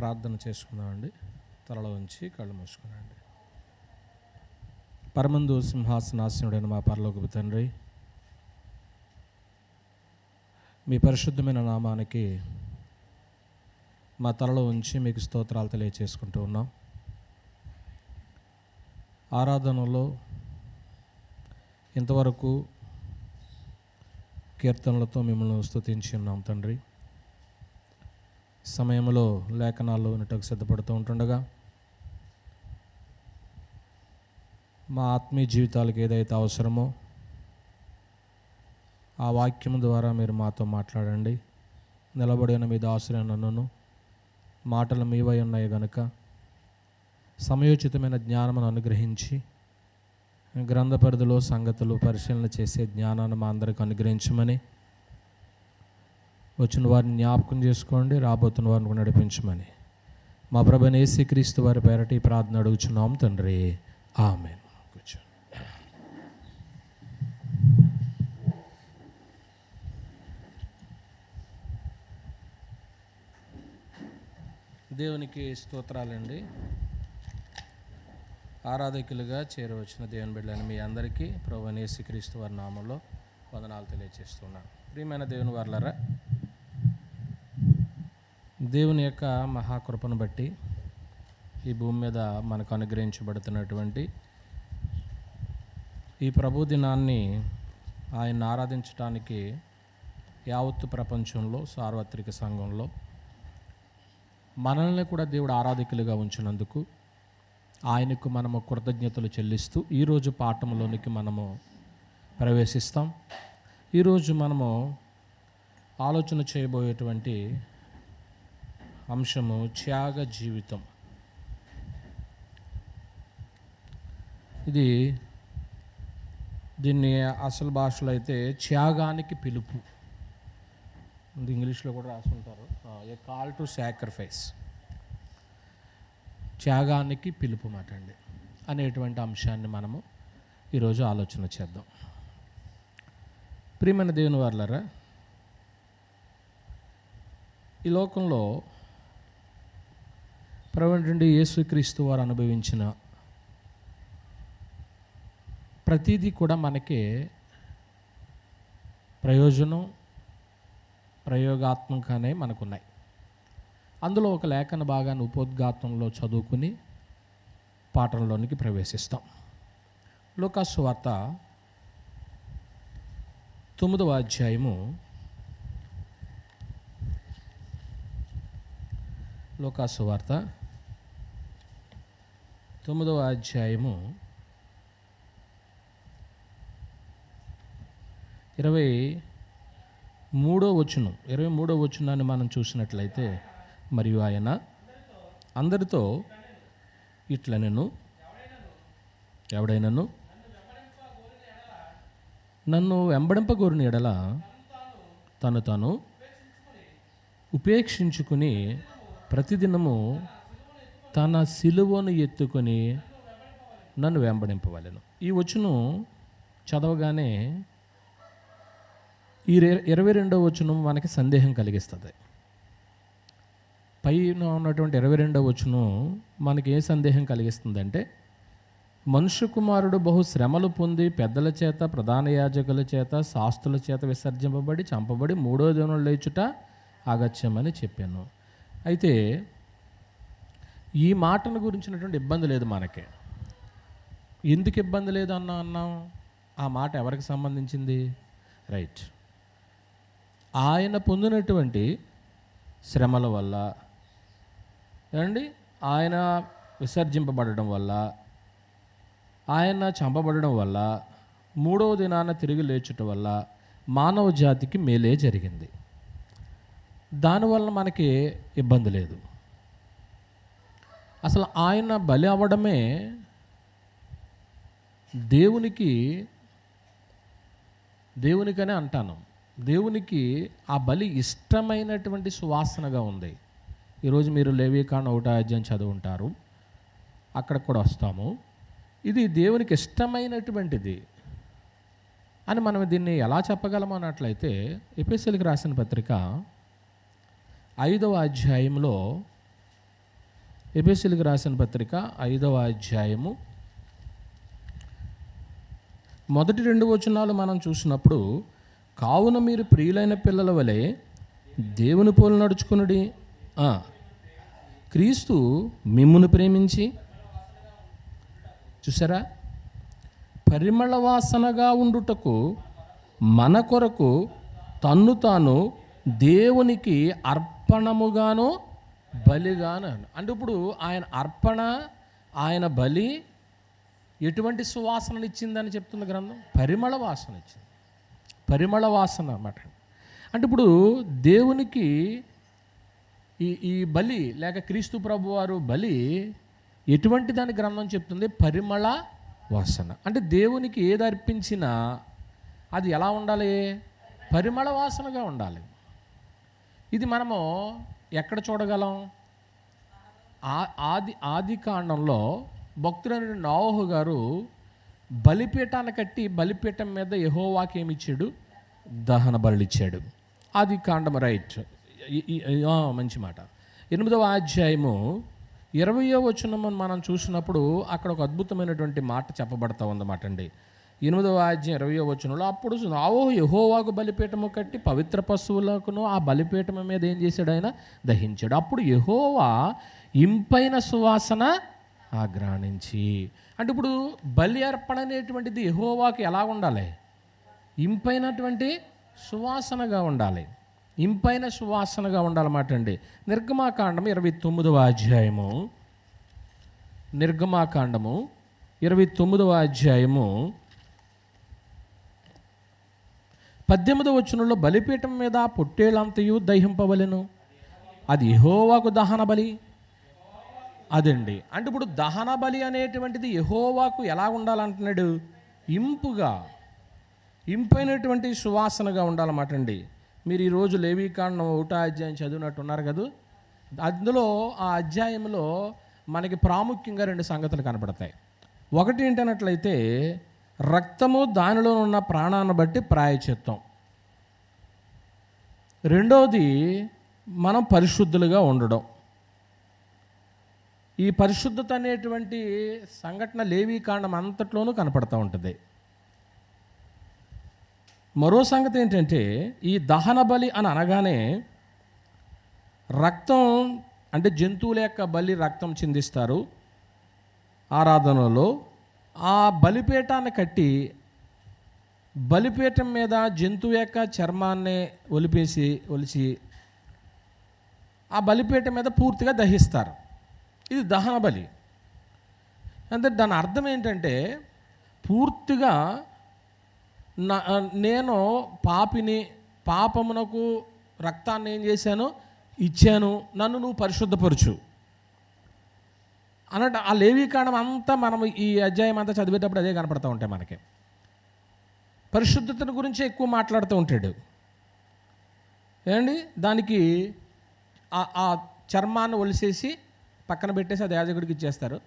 ప్రార్థన చేసుకుందామండి. తలలో ఉంచి కళ్ళు మూసుకునండి. పరమందు సింహాసనాసనుడైన మా పరలోకపు తండ్రి, మీ పరిశుద్ధమైన నామానికి మా తలలో ఉంచి మీకు స్తోత్రాలు తెలియచేసుకుంటూ ఉన్నాం. ఆరాధనలో ఇంతవరకు కీర్తనలతో మిమ్మల్ని స్తుతించి ఉన్నాం తండ్రి. సమయంలో లేఖనాల్లో వినటకు సిద్ధపడుతూ ఉంటుండగా మా ఆత్మీయ జీవితాలకు ఏదైతే అవసరమో ఆ వాక్యం ద్వారా మీరు మాతో మాట్లాడండి. నిలబడిన మీ దాసులైన నన్ను మాటలు మీవై ఉన్నాయి గనుక సమయోచితమైన జ్ఞానమును అనుగ్రహించి గ్రంథ పరిధిలో సంగతులు పరిశీలన చేసే జ్ఞానాన్ని మా అందరికి అనుగ్రహించమని, వచ్చిన వారిని జ్ఞాపకం చేసుకోండి, రాబోతున్న వారిని నడిపించమని మా ప్రభువైన యేసుక్రీస్తు వారి పేరట ఈ ప్రార్థన అడుగుచున్నాం తండ్రి. ఆమేన్. కూర్చోండి. దేవునికి స్తోత్రాలండి. ఆరాధకులుగా చేరవచ్చిన దేవుని బిడ్డలైన మీ అందరికీ ప్రభువైన యేసుక్రీస్తు వారి నామంలో వందనాలు తెలియజేస్తున్నాను. ప్రియమైన దేవుని వారలారా, దేవుని యొక్క మహాకృపను బట్టి ఈ భూమి మీద మనకు అనుగ్రహించబడుతున్నటువంటి ఈ ప్రభు దినాన్ని ఆయన ఆరాధించడానికి యావత్తు ప్రపంచంలో సార్వత్రిక సంఘంలో మనల్ని కూడా దేవుడు ఆరాధకులుగా ఉంచినందుకు ఆయనకు మనము కృతజ్ఞతలు చెల్లిస్తూ ఈరోజు పాఠంలోనికి మనము ప్రవేశిస్తాం. ఈరోజు మనము ఆలోచన చేయబోయేటువంటి అంశము త్యాగ జీవితం. దీన్ని అసలు భాషలో అయితే త్యాగానికి పిలుపు, ఇంగ్లీష్లో కూడా రాసుకుంటారు, ఏ కాల్ టు సాక్రిఫైస్, త్యాగానికి పిలుపు మాట అండి అనేటువంటి అంశాన్ని మనము ఈరోజు ఆలోచన చేద్దాం. ప్రియమైన దేవుని వారలారా, ఈ లోకంలో ప్రభువైన యేసుక్రీస్తు వారు అనుభవించిన ప్రతిదీ కూడా మనకి ప్రయోగాత్మకంగానే మనకున్నాయి. అందులో ఒక లేఖన భాగాన్ని ఉపోద్ఘాతంలో చదువుకుని పాఠంలోనికి ప్రవేశిస్తాం. లూకాసు సువార్త 9వ అధ్యాయము, లూకాసు సువార్త 9వ అధ్యాయము 23వ వచనాన్ని మనం చూసినట్లయితే, మరియు ఆయన అందరితో ఇట్లనెను, ఎవడైనను నన్ను వెంబడింపగోరిన ఎడల తను తాను ఉపేక్షించుకుని ప్రతిదినము తన సిలువను ఎత్తుకొని నన్ను వెంబడింపవలెను. ఈ వచనం చదవగానే ఈ 22వ వచనం మనకి సందేహం కలిగిస్తుంది. పైన ఉన్నటువంటి 22వ వచనం మనకి ఏ సందేహం కలిగిస్తుందంటే, మనుష్య కుమారుడు బహు శ్రమలు పొంది పెద్దల చేత, ప్రధాన యాజకుల చేత, శాస్త్రుల చేత విసర్జింపబడి చంపబడి 3వ దినం లేచుట అగత్యమని చెప్పాను. అయితే ఈ మాటను గురించినటువంటి ఇబ్బంది లేదు మనకి. ఎందుకు ఇబ్బంది లేదు అన్నాం? ఆ మాట ఎవరికి సంబంధించింది? రైట్, ఆయన పొందినటువంటి శ్రమల వల్ల ఏమండి, ఆయన విసర్జింపబడడం వల్ల, ఆయన చంపబడడం వల్ల, 3వ దినాన తిరిగి లేచుట వల్ల మానవ జాతికి మేలే జరిగింది. దానివల్ల మనకి ఇబ్బంది లేదు. అసలు ఆయన బలి అవ్వడమే దేవునికనే అంటాను, దేవునికి ఆ బలి ఇష్టమైనటువంటి సువాసనగా ఉంది. ఈరోజు మీరు లేవీకాండం 1వ అధ్యాయం చదువుంటారు, అక్కడ కూడా వస్తాము. ఇది దేవునికి ఇష్టమైనటువంటిది అని మనం దీన్ని ఎలా చెప్పగలము అన్నట్లయితే, ఎఫెసీయులకు రాసిన పత్రిక 5వ అధ్యాయంలో ఎఫెసీయులకు రాసిన పత్రిక 5వ అధ్యాయము మొదటి 2 వచనాలు మనం చూసినప్పుడు, కావున మీరు ప్రియులైన పిల్లల వలె దేవుని పోలు నడుచుకునుడి, క్రీస్తు మిమ్మును ప్రేమించి, చూసారా, పరిమళ వాసనగా ఉండుటకు మన కొరకు తన్ను తాను దేవునికి అర్పణముగాను బలిగాను. అంటే ఇప్పుడు ఆయన అర్పణ, ఆయన బలి ఎటువంటి సువాసనలు ఇచ్చిందని చెప్తుంది గ్రంథం? పరిమళ వాసన ఇచ్చింది. పరిమళ వాసన అన్నమాట. అంటే ఇప్పుడు దేవునికి ఈ బలి లేక క్రీస్తు ప్రభు వారు బలి ఎటువంటి దాని గ్రంథం చెప్తుంది? పరిమళ వాసన. అంటే దేవునికి ఏది అర్పించినా అది ఎలా ఉండాలి? పరిమళ వాసనగా ఉండాలి. ఇది మనము ఎక్కడ చూడగలం? ఆది కాండంలో భక్తుడైన నోవహు గారు బలిపీఠాన్ని కట్టి బలిపీఠం మీద యెహోవాకి ఏమి ఇచ్చాడు? దహన బలులు ఇచ్చాడు. ఆది కాండం, రైట్, మంచి మాట. 8వ అధ్యాయము 20వ వచనం మనం చూసినప్పుడు అక్కడ ఒక అద్భుతమైనటువంటి మాట చెప్పబడతా ఉందన్నమాట అండి. 8వ అధ్యాయం 20వ వచనంలో, అప్పుడు నోవహు యెహోవాకు బలిపీఠము కట్టి పవిత్ర పశువులకును ఆ బలిపీఠం మీద ఏం చేశాడు? ఆయన దహించాడు. అప్పుడు యెహోవా ఇంపైన సువాసన ఆగ్రాణించి. అంటే ఇప్పుడు బలి అర్పణ అనేటువంటిది యెహోవాకి ఎలా ఉండాలి? ఇంపైనటువంటి సువాసనగా ఉండాలి. ఇంపైన సువాసనగా ఉండాలన్నమాట అండి. నిర్గమాకాండము 29వ అధ్యాయము, నిర్గమాకాండము 29వ అధ్యాయము 18వ వచనంలో, బలిపీఠం మీద పొట్టేళ్ళంతయు దహింపవలెను, అది యెహోవాకు దహన బలి. అదండి. అంటే ఇప్పుడు దహన బలి అనేటువంటిది యెహోవాకు ఎలా ఉండాలంటున్నాడు? ఇంపుగా, ఇంపైనటువంటి సువాసనగా ఉండాలన్నమాట అండి. మీరు ఈరోజు లేవీకాండం 1వ అధ్యాయం చదివినట్టున్నారు కదా. అందులో ఆ అధ్యాయంలో మనకి ప్రాముఖ్యంగా 2 సంగతులు కనపడతాయి. ఒకటి ఏంటన్నట్లయితే, రక్తము, దానిలో ఉన్న ప్రాణాన్ని బట్టి ప్రాయశ్చిత్తం. రెండవది మనం పరిశుద్ధులుగా ఉండడం. ఈ పరిశుద్ధత అనేటువంటి సంఘటన లేవీకాండం అంతట్లోనూ కనపడుతూ ఉంటుంది. మరో సంగతి ఏంటంటే, ఈ దహన బలి అని అనగానే రక్తం, అంటే జంతువుల యొక్క బలి రక్తం చిందిస్తారు ఆరాధనలో. ఆ బలిపీఠాన్ని కట్టి బలిపీఠం మీద జంతువు యొక్క చర్మాన్ని ఒలిచి ఆ బలిపీఠం మీద పూర్తిగా దహిస్తారు. ఇది దహన బలి. అంటే దాని అర్థం ఏంటంటే, పూర్తిగా నేను పాపిని, పాపమునకు రక్తాన్ని ఏం చేశాను? ఇచ్చాను, నన్ను నువ్వు పరిశుద్ధపరచు అన్నట్టు. ఆ లేవీకాండం అంతా మనం ఈ అధ్యాయం అంతా చదివేటప్పుడు అదే కనపడుతూ ఉంటాయి మనకి. పరిశుద్ధతను గురించి ఎక్కువ మాట్లాడుతూ ఉంటాడు ఏమండి. దానికి ఆ చర్మాన్ని ఒలిసేసి పక్కన పెట్టేసి అది యాజకుడికి ఇచ్చేస్తారు.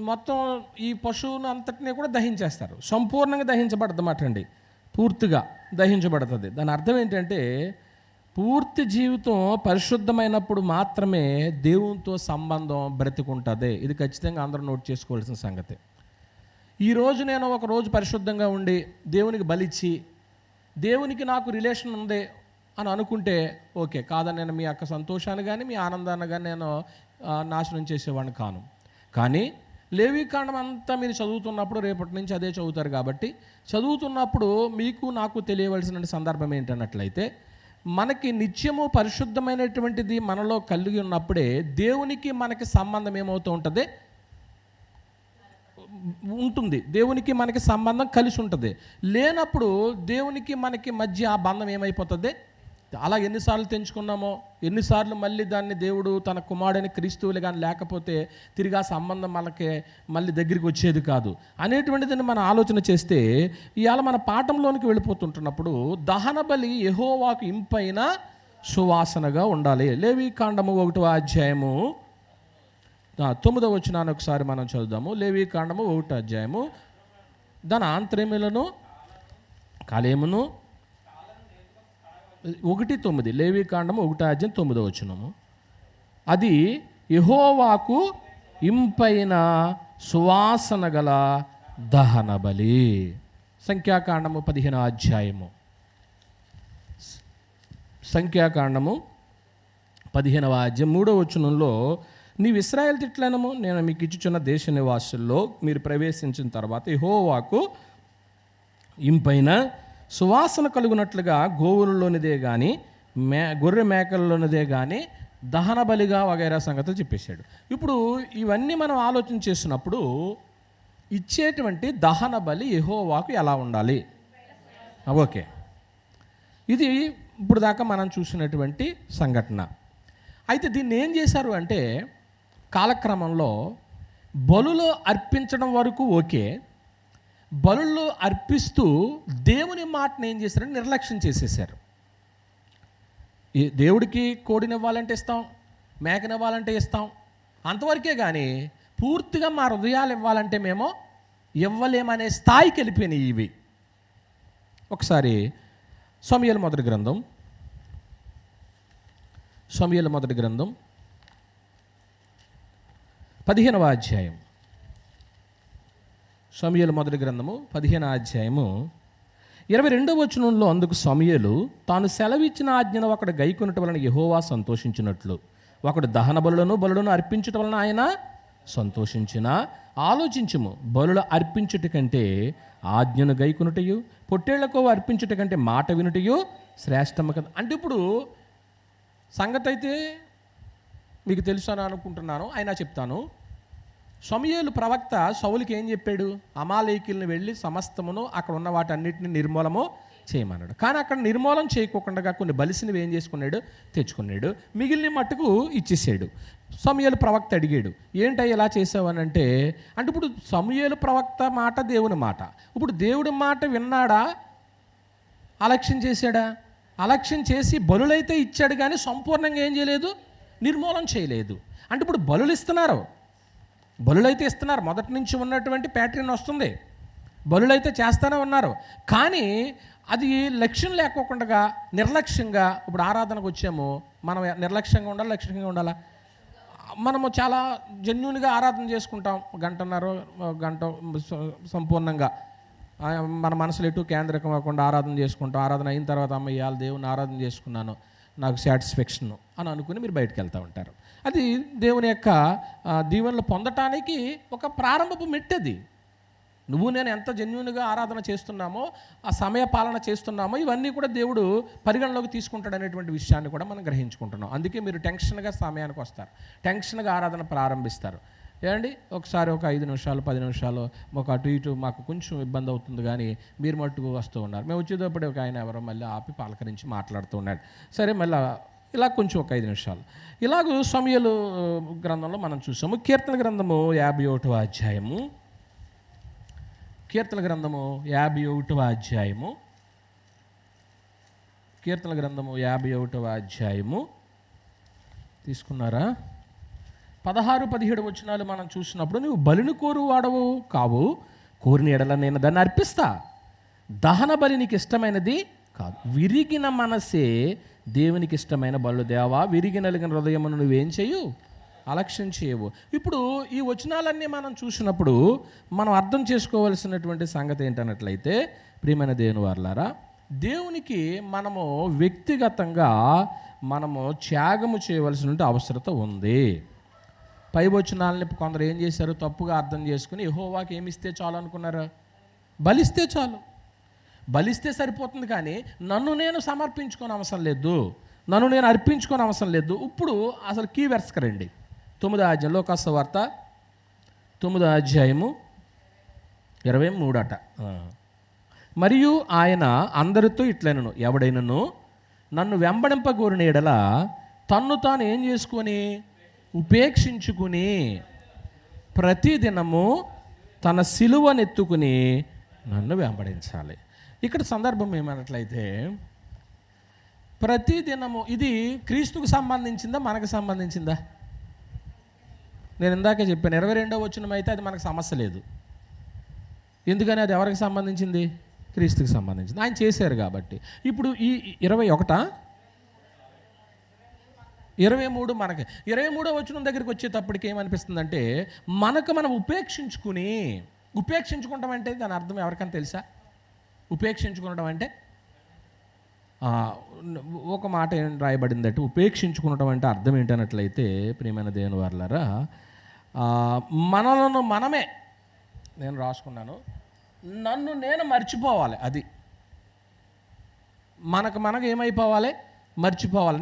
మొత్తం ఈ పశువును అంతటినీ కూడా దహించేస్తారు. సంపూర్ణంగా దహించబడదన్నమాట అండి, పూర్తిగా దహించబడుతుంది. దాని అర్థం ఏంటంటే, పూర్తి జీవితం పరిశుద్ధమైనప్పుడు మాత్రమే దేవునితో సంబంధం బ్రతికుంటుంది. ఇది ఖచ్చితంగా అందరూ నోట్ చేసుకోవాల్సిన సంగతి. ఈరోజు నేను ఒక రోజు పరిశుద్ధంగా ఉండి దేవునికి బలిచ్చి దేవునికి నాకు రిలేషన్ ఉంది అని అనుకుంటే ఓకే, కాదని నేను మీ యొక్క సంతోషాన్ని కానీ మీ ఆనందాన్ని కానీ నేను నాశనం చేసేవాడిని కాను. కానీ లేవీకాండం అంతా మీరు చదువుతున్నప్పుడు రేపటి నుంచి అదే చదువుతారు కాబట్టి, చదువుతున్నప్పుడు మీకు నాకు తెలియవలసిన సందర్భం ఏంటన్నట్లయితే, మనకి నిత్యము పరిశుద్ధమైనటువంటిది మనలో కలిగి ఉన్నప్పుడే దేవునికి మనకి సంబంధం ఏమవుతూ ఉంటుంది. దేవునికి మనకి సంబంధం కలిసి ఉంటుంది. లేనప్పుడు దేవునికి మనకి మధ్య ఆ బంధం ఏమైపోతుంది? అలా ఎన్నిసార్లు తెంచుకున్నామో, ఎన్నిసార్లు మళ్ళీ దాన్ని దేవుడు తన కుమారుడైన క్రీస్తువులు కానీ లేకపోతే తిరిగి ఆ సంబంధం మనకి మళ్ళీ దగ్గరికి వచ్చేది కాదు అనేటువంటిదని మనం ఆలోచన చేస్తే, ఇవాళ మన పాఠంలోనికి వెళ్ళిపోతుంటున్నప్పుడు దహన బలి యెహోవాకు ఇంపైన సువాసనగా ఉండాలి. లేవీకాండము 1వ అధ్యాయము 9వ వచనాన్ని ఒకసారి మనం చదువుదాము. లేవీకాండము 1వ అధ్యాయము, దాని ఆంతర్యములను కాలేమును 1:9. లేవీకాండము 1వ అధ్యాయం 9వ వచనము. అది యెహోవాకు ఇంపైన సువాసన గల దహన బలి. సంఖ్యాకాండము 15వ అధ్యాయము. సంఖ్యాకాండము 15వ అధ్యాయం 3వ వచనంలో, నీవు ఇశ్రాయేలు తిట్లనము నేను మీకు ఇచ్చుచున్న దేశ నివాసుల్లో మీరు ప్రవేశించిన తర్వాత యెహోవాకు ఇంపైన సువాసన కలుగునట్లుగా గోవులలోనిదే కానీ గొర్రె మేకల్లోనిదే కానీ దహన బలిగా వగైరా సంగతులు చెప్పేశాడు. ఇప్పుడు ఇవన్నీ మనం ఆలోచన చేసినప్పుడు ఇచ్చేటువంటి దహన బలి యెహోవాకు ఎలా ఉండాలి? ఓకే, ఇది ఇప్పుడు దాకా మనం చూసినటువంటి సంఘటన. అయితే దీన్ని ఏం చేశారు అంటే, కాలక్రమంలో బలులు అర్పించడం వరకు ఓకే, బలులు అర్పిస్తూ దేవుని మాటను ఏం చేశారంటే నిర్లక్ష్యం చేసేసారు. ఈ దేవుడికి కోడినివ్వాలంటే ఇస్తాం, మేకనివ్వాలంటే ఇస్తాం, అంతవరకే కానీ పూర్తిగా మా హృదయాలు ఇవ్వాలంటే మేము ఇవ్వలేమనే స్థాయికి వెళ్ళిపోయినాయి ఇవి. ఒకసారి సమూయేలు మొదటి గ్రంథం 15వ అధ్యాయం. సమూయేలు మొదటి గ్రంథము 15వ అధ్యాయము 22వ వచనంలో, అందుకు సమూయేలు తాను సెలవిచ్చిన ఆజ్ఞను ఒకడు గైకొనుట వలన యెహోవా సంతోషించినట్లు ఒకడు దహన బలులను అర్పించుట వలన ఆయన సంతోషించిన. ఆలోచించుము, బలుల అర్పించుట కంటే ఆజ్ఞను గైకొనుటయు పొట్టేళ్లకు అర్పించుట కంటే మాట వినుటయు శ్రేష్టము కదా. అంటే ఇప్పుడు సంగతి అయితే మీకు తెలుసు అని అనుకుంటున్నాను, అయినా చెప్తాను. సమూయేలు ప్రవక్త సౌలుకి ఏం చెప్పాడు? అమాలేకీయులను వెళ్ళి సమస్తమును అక్కడ ఉన్న వాటన్నిటిని నిర్మూలము చేయమన్నాడు. కానీ అక్కడ నిర్మూలన చేయకోకుండా కొన్ని బలిసినవి ఏం చేసుకున్నాడు? తెచ్చుకున్నాడు. మిగిలిన మట్టుకు ఇచ్చేసాడు. సమూయేలు ప్రవక్త అడిగాడు, ఏంటయ్య ఇలా చేసావనంటే, అంటే ఇప్పుడు సమూయేలు ప్రవక్త మాట దేవుని మాట. ఇప్పుడు దేవుడి మాట విన్నాడా? అలక్ష్యం చేశాడా? అలక్ష్యం చేసి బలులైతే ఇచ్చాడు, కానీ సంపూర్ణంగా ఏం చేయలేదు? నిర్మూలన చేయలేదు. అంటే ఇప్పుడు బలులైతే ఇస్తున్నారు, మొదటి నుంచి ఉన్నటువంటి ప్యాటర్న్ వస్తుంది, బలులైతే చేస్తూనే ఉన్నారు. కానీ అది లక్ష్యం లేకోకుండా నిర్లక్ష్యంగా, ఇప్పుడు ఆరాధనకు వచ్చాము, మనం నిర్లక్ష్యంగా ఉండాలి, లక్ష్యంగా ఉండాలా? మనము చాలా జెన్యూన్గా ఆరాధన చేసుకుంటాం, గంట సంపూర్ణంగా మన మనసులో ఎటు కేంద్రకం అవ్వకుండా ఆరాధన చేసుకుంటాం. ఆరాధన అయిన తర్వాత అమ్మ ఇవాళ దేవుని ఆరాధన చేసుకున్నాను, నాకు సాటిస్ఫాక్షన్ అని అనుకుని మీరు బయటకు వెళ్తూ ఉంటారు. అది దేవుని యొక్క దీవెనలు పొందటానికి ఒక ప్రారంభపు మెట్టది. నువ్వు నేను ఎంత జెన్యూన్గా ఆరాధన చేస్తున్నామో, ఆ సమయ పాలన చేస్తున్నామో, ఇవన్నీ కూడా దేవుడు పరిగణలోకి తీసుకుంటాడు అనేటువంటి విషయాన్ని కూడా మనం గ్రహించుకుంటున్నాం. అందుకే మీరు టెన్షన్గా సమయానికి వస్తారు, టెన్షన్గా ఆరాధన ప్రారంభిస్తారు. ఏమండి, ఒకసారి ఒక 5 నిమిషాలు 10 నిమిషాలు ఒక అటు ఇటు మాకు కొంచెం ఇబ్బంది అవుతుంది, కానీ మీరు మట్టుకు వస్తూ ఉన్నారు. మేము వచ్చేటప్పుడు ఒక ఆయన ఎవరో మళ్ళీ ఆపి పలకరించి మాట్లాడుతూ ఉన్నాడు. సరే, మళ్ళీ ఇలా కొంచెం ఒక 5 నిమిషాలు ఇలాగూ సమూయేలు గ్రంథంలో మనం చూసాము. కీర్తన గ్రంథము 51వ అధ్యాయము. కీర్తన గ్రంథము 51వ అధ్యాయము. కీర్తన గ్రంథము 51వ అధ్యాయము తీసుకున్నారా? 16-17 వచనాలు మనం చూసినప్పుడు, నువ్వు బలిని కోరువాడవు కావు, కోరిన ఎడల నేను దాన్ని అర్పిస్తా. దహన బలి నీకు ఇష్టమైనది కాదు, విరిగిన మనసే దేవునికి ఇష్టమైన బలు. దేవా, విరిగినలిగిన హృదయమును నువ్వేం చేయు? అలక్ష్యం చేయవు. ఇప్పుడు ఈ వచనాలన్నీ మనం చూసినప్పుడు మనం అర్థం చేసుకోవలసినటువంటి సంగతి ఏంటన్నట్లయితే, ప్రియమైన దేవుని వారలారా, దేవునికి మనము వ్యక్తిగతంగా మనము త్యాగము చేయవలసిన అవసరత ఉంది. పై వచనాలని కొందరు ఏం చేశారు? తప్పుగా అర్థం చేసుకుని యెహోవాకి ఏమిస్తే చాలు అనుకున్నారు? బలిస్తే చాలు, బలిస్తే సరిపోతుంది, కానీ నన్ను నేను సమర్పించుకొని అవసరం లేదు, నన్ను నేను అర్పించుకొని అవసరం లేదు. ఇప్పుడు అసలు కీ వెర్స్కి రండి. 9వ అధ్యాయం, లోకాసు వార్త 9వ అధ్యాయము 23 మరియు ఆయన అందరితో ఇట్లనను, ఎవడైనను నన్ను వెంబడింపగోరిన ఎడల తన్ను తాను ఏం చేసుకొని ఉపేక్షించుకుని ప్రతిదినము తన సిలువనెత్తుకుని నన్ను వెంబడించాలి. ఇక్కడ సందర్భం ఏమన్నట్లయితే, ప్రతిదినము ఇది క్రీస్తుకు సంబంధించిందా మనకు సంబంధించిందా? నేను ఇందాకే చెప్పాను, 22వ వచనం అయితే అది మనకు సమస్య లేదు. ఎందుకని? అది ఎవరికి సంబంధించింది? క్రీస్తుకు సంబంధించింది, ఆయన చేశారు కాబట్టి. ఇప్పుడు ఈ 21 23 మనకి 23వ వచనం దగ్గరికి వచ్చేటప్పటికి ఏమనిపిస్తుందంటే, మనం ఉపేక్షించుకుంటాం అంటే దాని అర్థం ఎవరికైనా తెలుసా? ఉపేక్షించుకోవడం అంటే ఒక మాట ఏం రాయబడిందంటే, ఉపేక్షించుకోవడం అంటే అర్థం ఏంటన్నట్లయితే, ప్రియమైన దేవుని వారలారా, మనలను మనమే, నేను రాసుకున్నాను, నన్ను నేను మర్చిపోవాలి. అది మనకు ఏమైపోవాలి? మర్చిపోవాలి.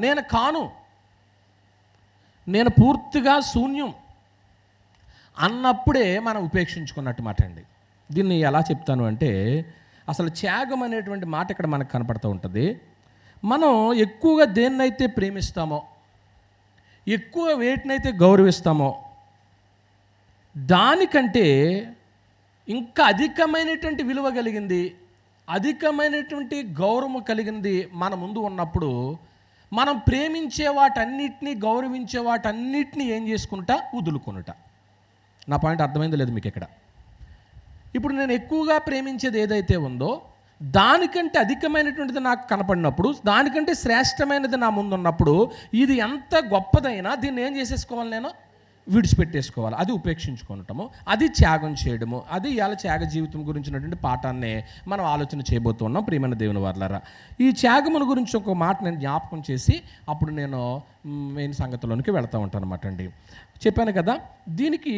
నేను పూర్తిగా శూన్యం అన్నప్పుడే మనం ఉపేక్షించుకున్నట్టు మాట అండి. దీన్ని ఎలా చెప్తాను అంటే, అసలు త్యాగం అనేటువంటి మాట ఇక్కడ మనకు కనపడుతూ ఉంటుంది. మనం ఎక్కువగా దేన్నైతే ప్రేమిస్తామో, ఎక్కువ వేటినైతే గౌరవిస్తామో, దానికంటే ఇంకా అధికమైనటువంటి విలువ కలిగింది, అధికమైనటువంటి గౌరవం కలిగింది మన ముందు ఉన్నప్పుడు, మనం ప్రేమించే వాటన్నిటినీ, గౌరవించే వాటన్నిటినీ ఏం చేసుకుంటా? వదులుకొనుట. నా పాయింట్ అర్థమైందో లేదు మీకు ఇక్కడ? ఇప్పుడు నేను ఎక్కువగా ప్రేమించేది ఏదైతే ఉందో, దానికంటే అధికమైనటువంటిది నాకు కనపడినప్పుడు, దానికంటే శ్రేష్టమైనది నా ముందు ఉన్నప్పుడు, ఇది ఎంత గొప్పదైనా దీన్ని ఏం చేసేసుకోవాలి? నేను విడిచిపెట్టేసుకోవాలి. అది ఉపేక్షించుకోవటము, అది త్యాగం చేయడము. అది ఇవాళ త్యాగ జీవితం గురించినటువంటి పాఠాన్ని మనం ఆలోచన చేయబోతున్నాం. ప్రియమైన దేవుని వారలారా, ఈ త్యాగమును గురించి ఒక మాట నేను జ్ఞాపకం చేసి అప్పుడు నేను మెయిన్ సంగతిలోనికి వెళ్తూ ఉంటాను అన్నమాట అండి. చెప్పాను కదా, దీనికి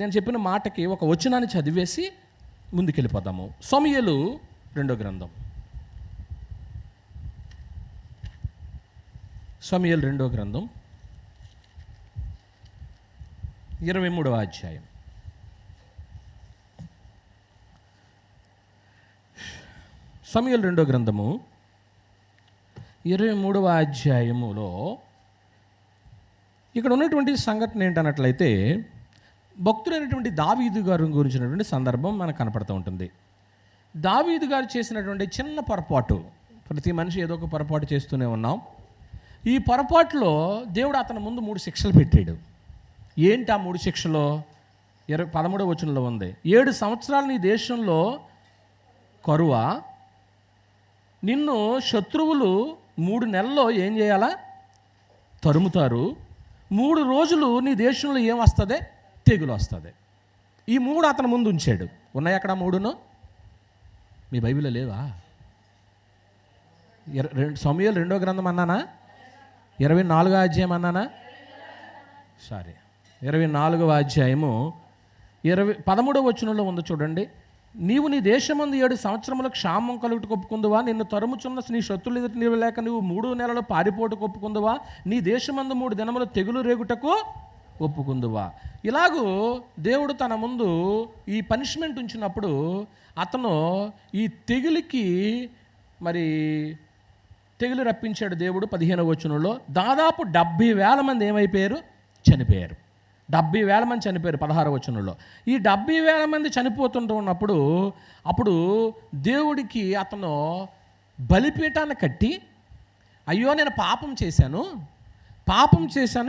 నేను చెప్పిన మాటకి ఒక వచనాన్ని చదివేసి ముందుకెళ్ళిపోదాము. సమూయేలు 2వ గ్రంథం, సమూయేలు 2వ గ్రంథం 23వ అధ్యాయం. సమూయేలు 2వ గ్రంథము 23వ అధ్యాయములో ఇక్కడ ఉన్నటువంటి సంఘటన ఏంటన్నట్లయితే, భక్తుడైనటువంటి దావీదు గారి గురించినటువంటి సందర్భం మనకు కనపడుతూ ఉంటుంది. దావీదు గారు చేసినటువంటి చిన్న పొరపాటు, ప్రతి మనిషి ఏదో ఒక పొరపాటు చేస్తూనే ఉన్నాం. ఈ పొరపాటులో దేవుడు అతని ముందు 3 శిక్షలు పెట్టాడు. ఏంటి ఆ 3 శిక్షలు? 13వ వచనంలో ఉంది. 7 సంవత్సరాలు నీ దేశంలో కరువా, నిన్ను శత్రువులు 3 నెలల్లో ఏం చేయాలా? తరుముతారు. 3 రోజులు నీ దేశంలో ఏం వస్తుంది? తెగులు వస్తుంది. ఈ 3 అతని ముందు ఉంచాడు. ఉన్నాయి అక్కడ 3ను? మీ బైబిల్లో లేవా? సమూయేలు 2వ గ్రంథం అన్నానా? 24వ అధ్యాయం అన్నానా? సారీ, 24వ అధ్యాయము 13వ వచనంలో ఉంది చూడండి. నీవు నీ దేశమందు 7 సంవత్సరములకు క్షామం కలుగుటకు ఒప్పుకుందువా, నిన్ను తరుముచున్న నీ శత్రులు ఎదుటి లేక నువ్వు 3 నెలలు పారిపోటుకు ఒప్పుకుందువా, నీ దేశమందు 3 దినములు తెగులు రేగుటకు ఒప్పుకుందువా. ఇలాగూ దేవుడు తన ముందు ఈ పనిష్మెంట్ ఉంచినప్పుడు అతను ఈ తెగులుకి తెగులు రప్పించాడు దేవుడు. 15వ వచనంలో దాదాపు 70,000 మంది ఏమైపోయారు? చనిపోయారు. 70,000 మంది చనిపోయారు 16వ వచనంలో. ఈ 70,000 మంది చనిపోతుంటూ ఉన్నప్పుడు అప్పుడు దేవుడికి అతను బలిపీఠాన్ని కట్టి, అయ్యో నేను పాపం చేశాను,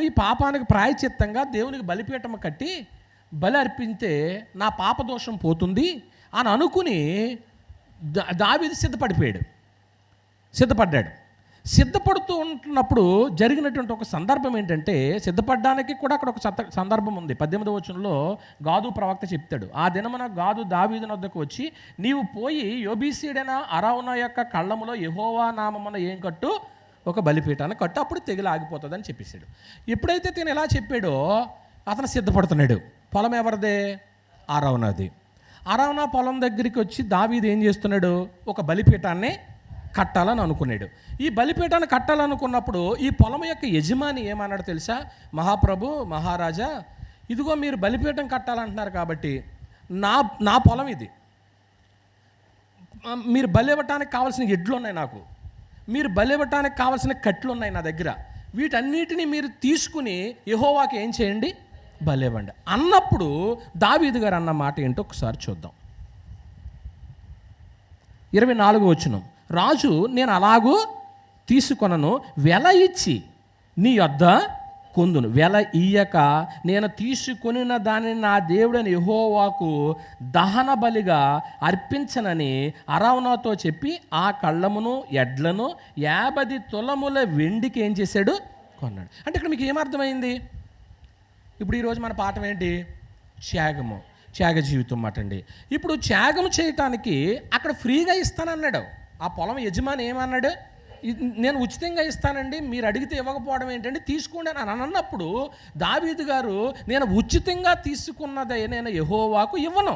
ఈ పాపానికి ప్రాయశ్చిత్తంగా దేవునికి బలిపీఠం కట్టి బలి అర్పిస్తే నా పాపదోషం పోతుంది అని అనుకుని దావీదు సిద్ధపడుతూ ఉంటున్నప్పుడు జరిగినటువంటి ఒక సందర్భం ఏంటంటే, సిద్ధపడడానికి కూడా అక్కడ ఒక సందర్భం ఉంది. 18వ వచనంలో గాదు ప్రవక్త చెప్తాడు, ఆ దినమున గాదు దావీదు వద్దకు వచ్చి, నీవు పోయి యోబీసీడైన అరౌనా యొక్క కళ్ళములో యెహోవా నామమున ఏం కట్టు? ఒక బలిపీఠాన్ని కట్టు, అప్పుడు తెగులు ఆగిపోతుందని చెప్పేశాడు. ఎప్పుడైతే తిను ఇలా చెప్పాడో అతను సిద్ధపడుతున్నాడు. పొలం ఎవరిదే? అరౌనాది. అరౌనా పొలం దగ్గరికి వచ్చి దావీదు ఏం చేస్తున్నాడు? ఒక బలిపీఠాన్ని కట్టాలని అనుకున్నాడు. ఈ బలిపీఠాన్ని కట్టాలనుకున్నప్పుడు ఈ పొలం యొక్క యజమాని ఏమన్నాడు తెలుసా? మహాప్రభు, మహారాజా, ఇదిగో మీరు బలిపీఠం కట్టాలంటున్నారు కాబట్టి నా పొలం ఇది, మీరు బలి ఇవ్వటానికి కావాల్సిన ఎడ్లు ఉన్నాయి నాకు, మీరు బలి ఇవ్వటానికి కావాల్సిన కట్లు ఉన్నాయి నా దగ్గర, వీటన్నిటిని మీరు తీసుకుని యెహోవాకి ఏం చేయండి? బలి ఇవ్వండి అన్నప్పుడు దావీదు గారు అన్న మాట ఏంటో ఒకసారి చూద్దాం. 24వ వచనం, రాజు నేను అలాగూ తీసుకొనను, వెల ఇచ్చి నీ యొద్ద కొందును, వెల ఇయ్యక నేను తీసుకొనిన దానిని నా దేవుడైన యెహోవాకు దహన బలిగా అర్పించనని అరౌనాతో చెప్పి ఆ కళ్ళమును ఎడ్లను 50 తులముల వెండికి ఏం చేశాడు? కొన్నాడు. అంటే ఇక్కడ మీకు ఏమర్థమైంది? ఇప్పుడు ఈరోజు మన పాఠం ఏంటి? త్యాగము, త్యాగ జీవితం మాట అండి. ఇప్పుడు త్యాగం చేయటానికి అక్కడ ఫ్రీగా ఇస్తానన్నాడు ఆ పొలం యజమాని. ఏమన్నాడు? నేను ఉచితంగా ఇస్తానండి, మీరు అడిగితే ఇవ్వకపోవడం ఏంటంటే తీసుకోండి అని అన్నప్పుడు దావీదు గారు, నేను ఉచితంగా తీసుకున్నదే నేను యెహోవాకు ఇవ్వను.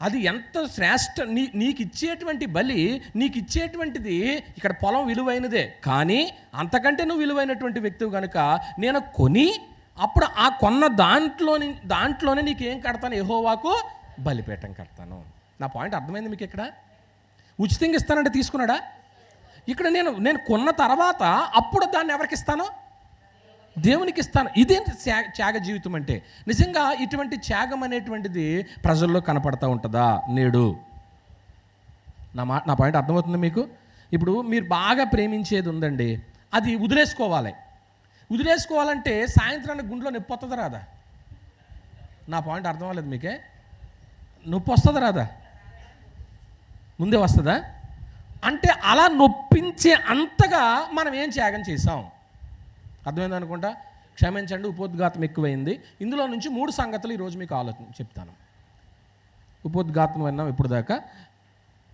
అది ఎంత శ్రేష్ఠ, నీకు ఇచ్చేటువంటి బలి, నీకు ఇచ్చేటువంటిది ఇక్కడ పొలం విలువైనదే, కానీ అంతకంటే నువ్వు విలువైనటువంటి వ్యక్తివి కనుక నేను కొని అప్పుడు ఆ కొన్న దాంట్లోనే నీకు ఏం కడతాను? యెహోవాకు బలిపీఠం కడతాను. నా పాయింట్ అర్థమైంది మీకు? ఇక్కడ ఉచితంగా ఇస్తానంటే తీసుకున్నాడా? ఇక్కడ నేను కొన్న తర్వాత అప్పుడు దాన్ని ఎవరికి ఇస్తాను? దేవునికి ఇస్తాను. ఇదేంటి త్యాగ జీవితం అంటే? నిజంగా ఇటువంటి త్యాగం అనేటువంటిది ప్రజల్లో కనపడతా ఉంటుందా నేడు? నా పాయింట్ అర్థమవుతుంది మీకు? ఇప్పుడు మీరు బాగా ప్రేమించేది ఉందండి, అది వదిలేసుకోవాలంటే సాయంత్రానికి గుండెలో నొప్పి వస్తుందా రాదా? నా పాయింట్ అర్థం అవ్వలేదు మీకే? నొప్పి వస్తుందా రాదా? ముందే వస్తుందా? అంటే అలా నొప్పించే అంతగా మనం ఏం త్యాగం చేసాం? అర్థమైంది అనుకుంటా. క్షమించండి, ఉపోద్ఘాతం ఎక్కువైంది. ఇందులో నుంచి 3 సంగతులు ఈరోజు మీకు చెప్తాను. ఉపోద్ఘాతం విన్నాం ఇప్పుడు దాకా.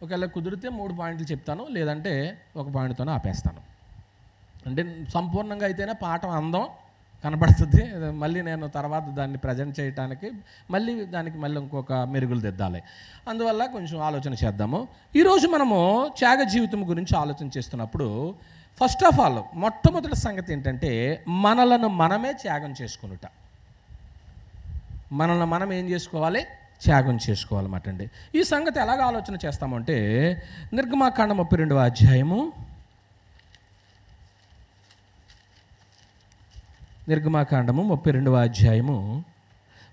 ఒకవేళ కుదిరితే 3 పాయింట్లు చెప్తాను, లేదంటే ఒక పాయింట్తోనే ఆపేస్తాను. అంటే సంపూర్ణంగా అయితేనే పాఠం అందం కనబడుతుంది. మళ్ళీ నేను తర్వాత దాన్ని ప్రజెంట్ చేయడానికి మళ్ళీ ఇంకొక మెరుగులు దిద్దాలి. అందువల్ల కొంచెం ఆలోచన చేద్దాము. ఈరోజు మనము త్యాగ జీవితం గురించి ఆలోచన చేస్తున్నప్పుడు ఫస్ట్ ఆఫ్ ఆల్ మొట్టమొదటి సంగతి ఏంటంటే మనలను మనమే త్యాగం చేసుకునుట. మనల్ని మనం ఏం చేసుకోవాలి? త్యాగం చేసుకోవాలన్నమాట అండి. ఈ సంగతి ఎలాగ ఆలోచన చేస్తామంటే నిర్గమాకాండం 32వ అధ్యాయము, నిర్గమాకాండము 32వ అధ్యాయము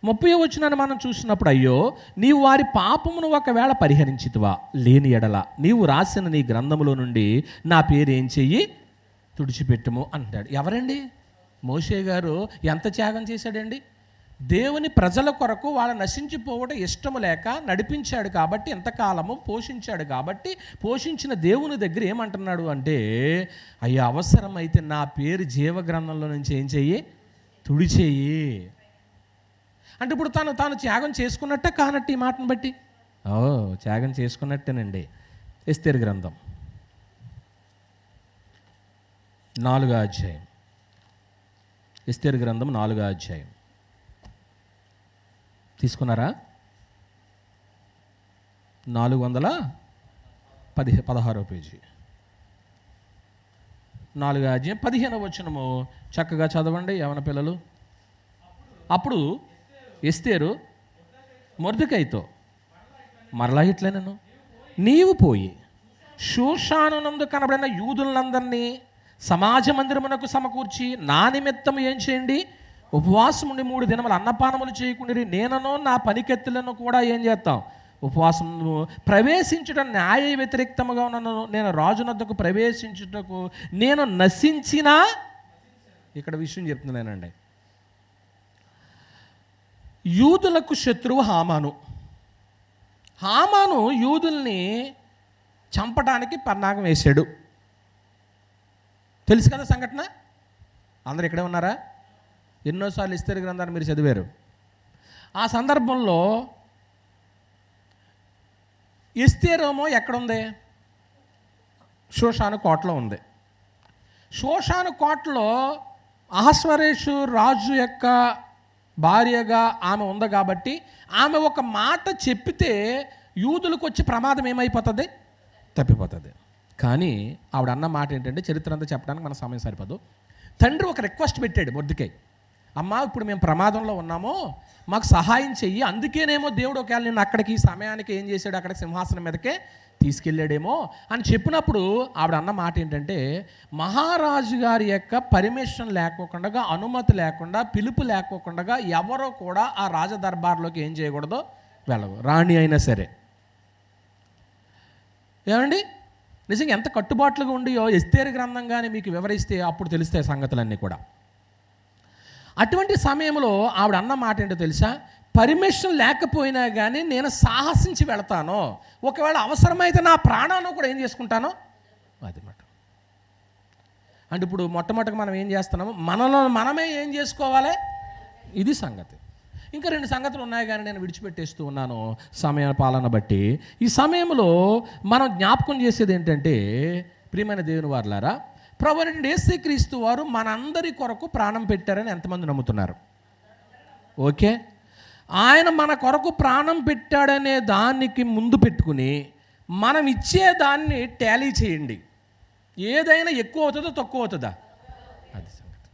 30వ వచనాన్ని మనం చూసినప్పుడు, అయ్యో నీవు వారి పాపమును ఒకవేళ పరిహరించితివా, లేని ఎడల నీవు రాసిన నీ గ్రంథములో నుండి నా పేరు ఏం చెయ్యి? తుడిచిపెట్టుము అంటాడు. ఎవరండి? మోషే గారు ఎంత త్యాగం చేశాడండి? దేవుని ప్రజల కొరకు వాళ్ళు నశించిపోవడం ఇష్టము లేక నడిపించాడు కాబట్టి, ఎంతకాలము పోషించాడు కాబట్టి, పోషించిన దేవుని దగ్గర ఏమంటున్నాడు అంటే, అయ్యా అవసరమైతే నా పేరు జీవ గ్రంథంలో నుంచి ఏం చెయ్యి? తుడిచేయి. అంటే ఇప్పుడు తాను త్యాగం చేసుకున్నట్టే కానట్టు ఈ మాటను బట్టి? త్యాగం చేసుకున్నట్టేనండి. ఎస్తేరు గ్రంథం 4వ అధ్యాయం, ఎస్తేరు గ్రంథం 4వ అధ్యాయం తీసుకున్నారా? 416వ పేజీ, 4వ అధ్యాయం 15వ వచనము చక్కగా చదవండి యవన పిల్లలు. అప్పుడు ఎస్తేరు మొర్దెకైతో మరలా ఇట్లనెను, నీవు పోయి షూషానునందు కనబడిన యూదులందరినీ సమాజ మందిరమునకు సమకూర్చి నా నిమిత్తం ఏం చేయండి? ఉపవాసం ఉండి 3 దినములు అన్నపానములు చేయకుండా నేనను నా పనికెత్తులను కూడా ఏం చేస్తాం? ఉపవాసం. ప్రవేశించడం న్యాయ వ్యతిరేక్తముగా ఉన్నాను. నేను రాజునద్దకు ప్రవేశించుటకు నేను నశించినా, ఇక్కడ విషయం చెప్తున్నానండి, యూదులకు శత్రువు హామాను యూదుల్ని చంపడానికి పన్నాగం వేశాడు. తెలుసు కదా సంఘటన? అందరు ఇక్కడే ఉన్నారా? ఎన్నోసార్లు ఎస్తేరు గ్రంథాన్ని మీరు చదివారు. ఆ సందర్భంలో ఎస్తేరేమో ఎక్కడుంది? షూషాను కోటలో ఉంది. షూషాను కోటలో అహస్వరేషు రాజు యొక్క భార్యగా ఆమె ఉంది కాబట్టి ఆమె ఒక మాట చెప్పితే యూదులకు వచ్చి ప్రమాదం ఏమైపోతుంది? తప్పిపోతుంది. కానీ ఆవిడ అన్న మాట ఏంటంటే, చరిత్ర అంతా చెప్పడానికి మన సమయం సరిపోదు. తండ్రి ఒక రిక్వెస్ట్ పెట్టాడు మొర్దెకై, అమ్మా ఇప్పుడు మేము ప్రమాదంలో ఉన్నాము, మాకు సహాయం చెయ్యి. అందుకేనేమో దేవుడు ఒకవేళ నిన్ను అక్కడికి సమయానికి ఏం చేశాడు? అక్కడ సింహాసనం మీదకే తీసుకెళ్ళాడేమో అని చెప్పినప్పుడు ఆవిడ అన్న మాట ఏంటంటే, మహారాజు గారి యొక్క పర్మిషన్ లేకోకుండా, అనుమతి లేకుండా, పిలుపు లేకోకుండా ఎవరో కూడా ఆ రాజదర్బార్లోకి ఏం చేయకూడదో వెళ్ళవు, రాణి అయినా సరే. ఏమండి నిజంగా ఎంత కట్టుబాట్లుగా ఉండియో ఎస్తేరు గ్రంథం కానీ మీకు వివరిస్తే అప్పుడు తెలుస్తాయి సంగతులన్నీ కూడా. అటువంటి సమయంలో ఆవిడ అన్న మాట ఏంటో తెలుసా? పర్మిషన్ లేకపోయినా కానీ నేను సాహసించి వెళతాను, ఒకవేళ అవసరమైతే నా ప్రాణాన్ని కూడా ఏం చేసుకుంటానో అది మాట. అంటే ఇప్పుడు మొట్టమొదటిగా మనం ఏం చేస్తున్నాము, మనలో మనమే ఏం చేసుకోవాలి, ఇది సంగతి. ఇంకా 2 సంగతులు ఉన్నాయి కానీ నేను విడిచిపెట్టేస్తూ ఉన్నాను సమయ పాలన బట్టి. ఈ సమయంలో మనం జ్ఞాపకం చేసేది ఏంటంటే, ప్రియమైన దేవుని వారలారా, ప్రభువైన యేసుక్రీస్తు వారు మనందరి కొరకు ప్రాణం పెట్టారని ఎంతమంది నమ్ముతున్నారు? ఓకే, ఆయన మన కొరకు ప్రాణం పెట్టాడనే దానికి ముందు పెట్టుకుని మనం ఇచ్చే దాన్ని టాలీ చేయండి. ఏదైనా ఎక్కువ అవుతుందో తక్కువ అవుతుందా? అది సంగతి.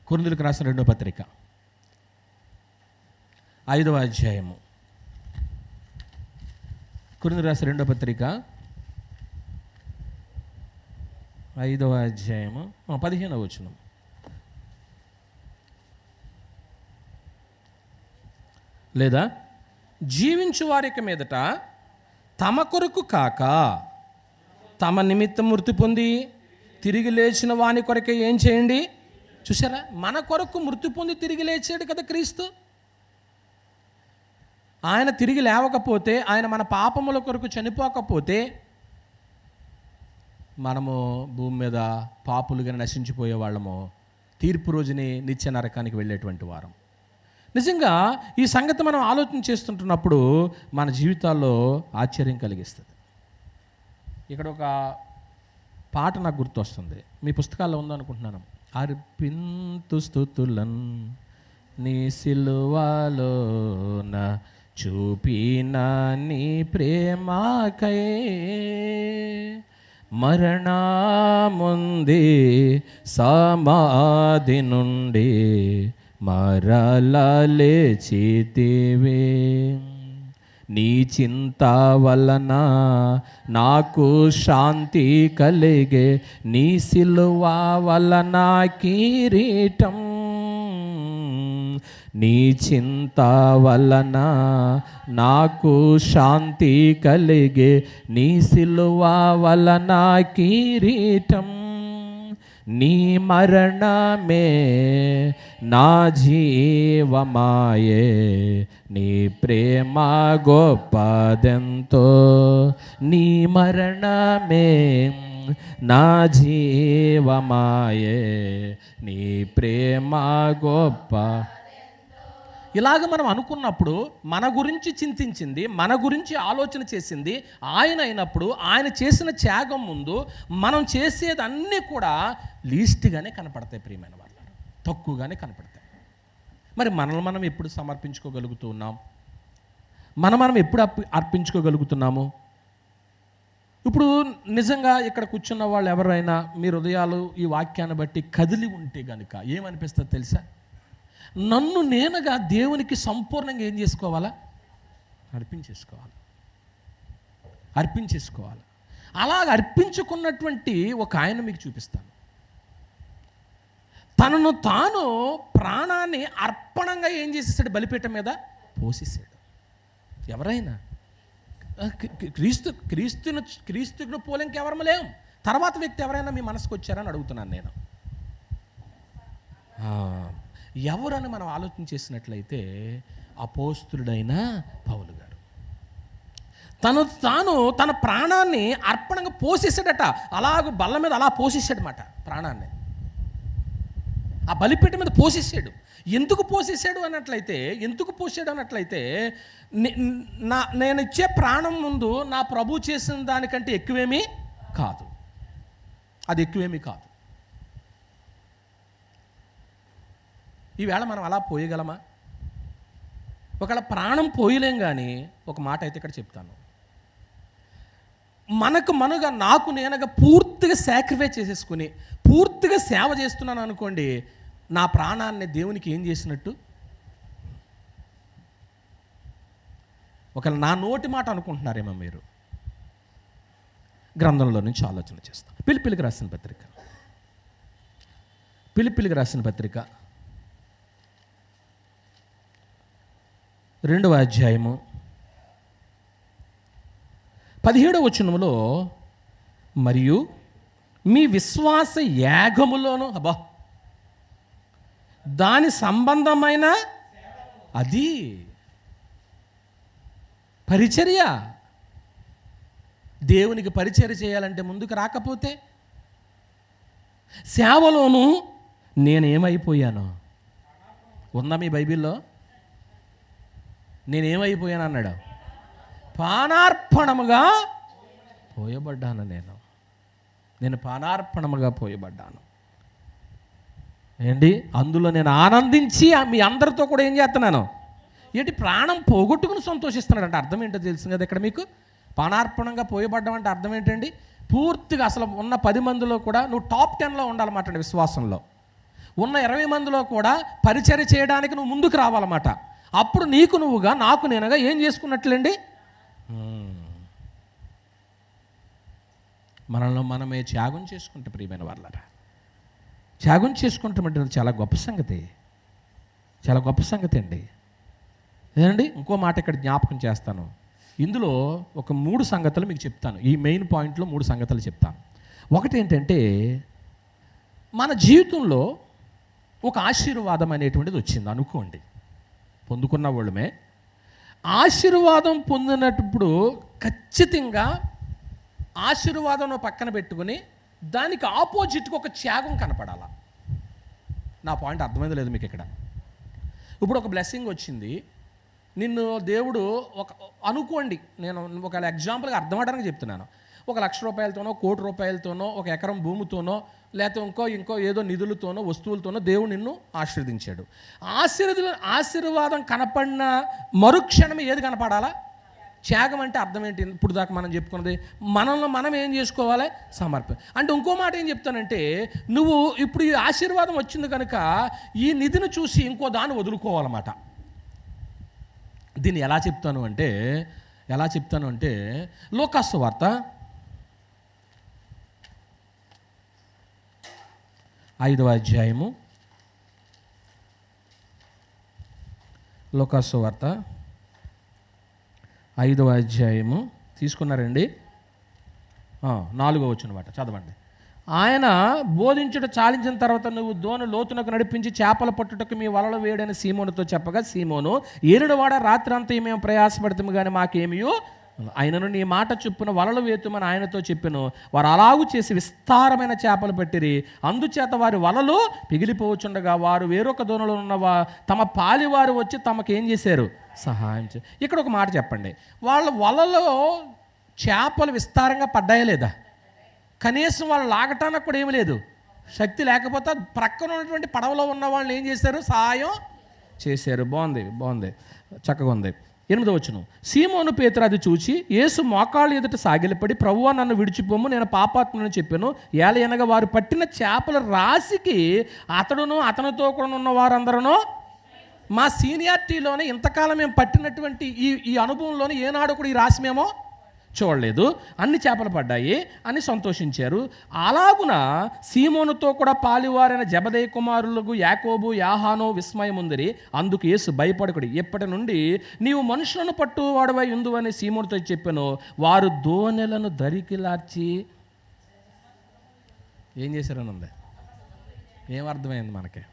కొరింథీయులకు రాసిన 2వ పత్రిక 5వ అధ్యాయము. కొరింథీయులకు రాసిన 2వ పత్రిక 5వ అధ్యాయము 15వ వచనం. లేదా జీవించు వారికి మీదట తమ కొరకు కాక తమ నిమిత్తం మృతి పొంది తిరిగి లేచిన వాని కొరకే ఏం చేయండి? చూసారా, మన కొరకు మృతి పొంది తిరిగి లేచాడు కదా క్రీస్తు. ఆయన తిరిగి లేవకపోతే, ఆయన మన పాపముల కొరకు చనిపోకపోతే మనము భూమి మీద పాపులుగా నశించిపోయే వాళ్ళము, తీర్పు రోజుని నిత్య నరకానికి వెళ్ళేటువంటి వారం. నిజంగా ఈ సంగతి మనం ఆలోచన చేస్తుంటున్నప్పుడు మన జీవితాల్లో ఆశ్చర్యం కలిగిస్తుంది. ఇక్కడ ఒక పాట నాకు గుర్తొస్తుంది, మీ పుస్తకాల్లో ఉందనుకుంటున్నాను. అర్పింతు స్తుతులన్ నీ సిలువలోన చూపిన నీ ప్రేమకై, మరణముంది సమాధి నుండి మరల లేచితివే, నీ చింత వలన నాకు శాంతి కలిగే, నీ సిలువ వలన కిరీటం, నీ చింత వలన నాకు శాంతి కలిగే, నీ సిలువ వలన కిరీటం, నీ మరణమే నా జీవమాయే, నీ ప్రేమ గొప్పదెంతో, నీ మరణమే నా జీవమాయే, నీ ప్రేమ గొప్ప. ఇలాగ మనం అనుకున్నప్పుడు మన గురించి చింతించింది, మన గురించి ఆలోచన చేసింది ఆయన అయినప్పుడు, ఆయన చేసిన త్యాగం ముందు మనం చేసేది అన్నీ కూడా లీస్ట్గానే కనపడతాయి. ప్రియమైన వాళ్ళు, తక్కువగానే కనపడతాయి. మరి మనల్ని మనం ఎప్పుడు సమర్పించుకోగలుగుతూ ఉన్నాం? మనం ఎప్పుడు అర్పించుకోగలుగుతున్నాము? ఇప్పుడు నిజంగా ఇక్కడ కూర్చున్న వాళ్ళు ఎవరైనా మీ హృదయాలు ఈ వాక్యాన్ని బట్టి కదిలి ఉంటే కనుక ఏమనిపిస్తుంది తెలుసా? నన్ను నేనుగా దేవునికి సంపూర్ణంగా ఏం చేసుకోవాలా? అర్పించేసుకోవాలి. అలాగ అర్పించుకున్నటువంటి ఒక ఆయన మీకు చూపిస్తాను. తనను తాను ప్రాణాన్ని అర్పణంగా ఏం చేసేసాడు? బలిపీఠం మీద పోసేసాడు. ఎవరైనా క్రీస్తును పోలి ఇంకెవరము లేం. తర్వాత వ్యక్తి ఎవరైనా మీ మనసుకు వచ్చారని అడుగుతున్నాను నేను. ఎవరని మనం ఆలోచన చేసినట్లయితే అపోస్తులుడైన పౌలు గారు తాను తన ప్రాణాన్ని అర్పణంగా పోసేసాడట. అలాగ బల్ల మీద అలా పోసేసాడనమాట ప్రాణాన్ని. ఆ బలిపీఠం మీద పోసేసాడు. ఎందుకు పోసేసాడు అన్నట్లయితే నేను ఇచ్చే ప్రాణం ముందు నా ప్రభు చేసిన దానికంటే ఎక్కువేమీ కాదు. అది ఎక్కువేమీ కాదు. ఈవేళ మనం అలా పోయగలమా? ఒకవేళ ప్రాణం పోయలేం. కానీ ఒక మాట అయితే ఇక్కడ చెప్తాను, మనగా నాకు నేనుగా పూర్తిగా సాక్రిఫైస్ చేసేసుకుని పూర్తిగా సేవ చేస్తున్నాను అనుకోండి, నా ప్రాణాన్ని దేవునికి ఏం చేసినట్టు? ఒకవేళ నా నోటి మాట అనుకుంటున్నారేమో మీరు, గ్రంథంలో నుంచి ఆలోచన చేస్తాం. పిలిపిలికి రాసిన పత్రిక 2వ అధ్యాయము 17వ వచనములో, మరియు మీ విశ్వాస యాగములోను దాని సంబంధమైన అది పరిచర్య. దేవునికి పరిచర్య చేయాలంటే ముందుకు రాకపోతే సేవలోను నేనేమైపోయాను. ఉందా మీ బైబిల్లో? నేనేమైపోయాను అన్నాడు. పానార్పణముగా పోయబడ్డాను. నేను పానార్పణముగా పోయబడ్డాను. ఏంటి? అందులో నేను ఆనందించి మీ అందరితో కూడా ఏం చేస్తున్నాను? ఏంటి? ప్రాణం పోగొట్టుకుని సంతోషిస్తున్నాడు అంటే అర్థం ఏంటో తెలుసు కదా ఇక్కడ మీకు. పానార్పణంగా పోయబడ్డం అంటే అర్థం ఏంటండి? పూర్తిగా అసలు ఉన్న 10 మందిలో కూడా నువ్వు టాప్ 10లో ఉండాలన్నమాట. విశ్వాసంలో ఉన్న 20 మందిలో కూడా పరిచర్య చేయడానికి నువ్వు ముందుకు రావాలన్నమాట. అప్పుడు నీకు నువ్వుగా, నాకు నేనుగా ఏం చేసుకున్నట్లండి? మనలో మనమే త్యాగం చేసుకుంటే, ప్రియమైన వాళ్ళరా, త్యాగం చేసుకుంటామంటే చాలా గొప్ప సంగతి. చాలా గొప్ప సంగతి అండి. ఏదండి? ఇంకో మాట ఇక్కడ జ్ఞాపకం చేస్తాను. ఇందులో ఒక 3 సంగతులు మీకు చెప్తాను. ఈ మెయిన్ పాయింట్లో 3 సంగతులు చెప్తాను. ఒకటి ఏంటంటే, మన జీవితంలో ఒక ఆశీర్వాదం అనేటువంటిది వచ్చింది అనుకోండి. పొందుకున్న వాళ్ళమే. ఆశీర్వాదం పొందినప్పుడు ఖచ్చితంగా ఆశీర్వాదం పక్కన పెట్టుకుని దానికి ఆపోజిట్గా ఒక త్యాగం కనపడాల. నా పాయింట్ అర్థమైంది లేదు మీకు ఇక్కడ? ఇప్పుడు ఒక బ్లెస్సింగ్ వచ్చింది, నిన్ను దేవుడు అనుకోండి, నేను ఒక ఎగ్జాంపుల్గా అర్థమవడానికి చెప్తున్నాను. 1,00,000 రూపాయలతోనో, 1,00,00,000 రూపాయలతోనో, 1 ఎకరం భూమితోనో, లేకపోతే ఇంకో ఏదో నిధులతోనో, వస్తువులతోనో దేవుడు నిన్ను ఆశీర్వదించాడు. ఆశీర్వాదం కనపడిన మరుక్షణం ఏది కనపడాలా? త్యాగం. అంటే అర్థం ఏంటి? ఇప్పుడు దాకా మనం చెప్పుకున్నది మనల్ని మనం ఏం చేసుకోవాలి? సమర్పణ. అంటే ఇంకో మాట ఏం చెప్తానంటే, నువ్వు ఇప్పుడు ఈ ఆశీర్వాదం వచ్చింది కనుక ఈ నిధిని చూసి ఇంకో దాన్ని వదులుకోవాలన్నమాట. దీన్ని ఎలా చెప్తాను అంటే లూకాసు వార్త 5వ అధ్యాయము. లూకాసు వార్త 5వ అధ్యాయము తీసుకున్నారండి. 4వ వచనం చదవండి. ఆయన బోధించుట చాలించిన తర్వాత, నువ్వు దోణి లోతునకు నడిపించి చేపల పట్టుటకు మీ వలలు వేయడని సీమోనుతో చెప్పగా, సీమోను, ఏలుడవాడ రాత్రి అంతా మేము ప్రయాసపడతాము కానీ మాకేమియో, ఆయనను నీ మాట చొప్పున వలలు వేతుమని ఆయనతో చెప్పెను. వారు అలాగూ చేసి విస్తారమైన చేపలు పట్టిరి. అందుచేత వారి వలలు పిగిలిపోవచ్చుండగా వారు వేరొక దోణిలో ఉన్న తమ పాలివారు వచ్చి తమకేం చేశారు? సహాయం చేశారు. ఇక్కడ ఒక మాట చెప్పండి, వాళ్ళ వలలో చేపలు విస్తారంగా పడ్డాయా లేదా? కనీసం వాళ్ళు లాగటానికి కూడా ఏమి లేదు, శక్తి లేకపోతే ప్రక్కన ఉన్నటువంటి పడవలో ఉన్న వాళ్ళు ఏం చేశారు? సహాయం చేశారు. బాగుంది, చక్కగా ఉంది. 8వ వచనం. సీమోను పేతురు అది చూచి యేసు మోకాళ్ళు ఎదుట సాగిలపడి, ప్రభువా నన్ను విడిచిపోము, నేను పాపాత్ముని చెప్పాను. ఏలయనగా వారు పట్టిన చేపల రాశికి అతడును అతనితో కూడా ఉన్న వారందరూ మా సీనియారిటీలోనే ఇంతకాలం మేము పట్టినటువంటి ఈ అనుభవంలోనే ఏనాడు కూడా ఈ రాశి మేము చూడలేదు, అన్ని చేపలు పడ్డాయి అని సంతోషించారు. అలాగున సీమోనుతో కూడా పాలివారైన జెబెదయి కుమారులకు యాకోబు, యాహాను విస్మయముందిరి. అందుకు యేసు, భయపడకుడి, ఎప్పటి నుండి నీవు మనుషులను పట్టువాడవై ఉండు అని సీమోనుతో చెప్పాను. వారు దోణెలను దరికిలార్చి ఏం చేశారని ఉంది. ఏమర్థమైంది మనకి?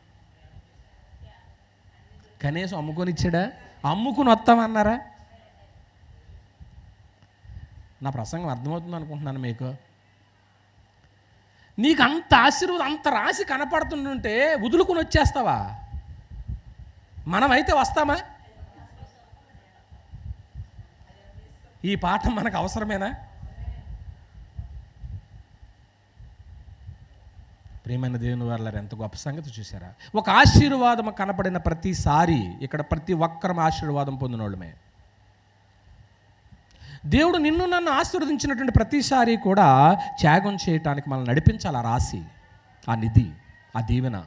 కనీసం అమ్ముకొని ఇచ్చాడా? అమ్ముకుని వస్తామన్నారా? నా ప్రసంగం అర్థమవుతుంది అనుకుంటున్నాను మీకు. నీకు అంత ఆశీర్వాదం, అంత రాశి కనపడుతుంటే వదులుకుని వచ్చేస్తావా? మనమైతే వస్తామా? ఈ పాఠం మనకు అవసరమేనా? ప్రియమైన దేవుని వారలారా, ఎంత గొప్ప సంగతి చూసారా? ఒక ఆశీర్వాదం కనపడిన ప్రతిసారి ఇక్కడ ప్రతి ఒక్కరం ఆశీర్వాదం పొందిన వాళ్ళమే. దేవుడు నిన్ను నన్ను ఆశీర్వదించినటువంటి ప్రతిసారి కూడా త్యాగం చేయటానికి మనల్ని నడిపించాలి. ఆ రాశి, ఆ నిధి, ఆ దీవెన.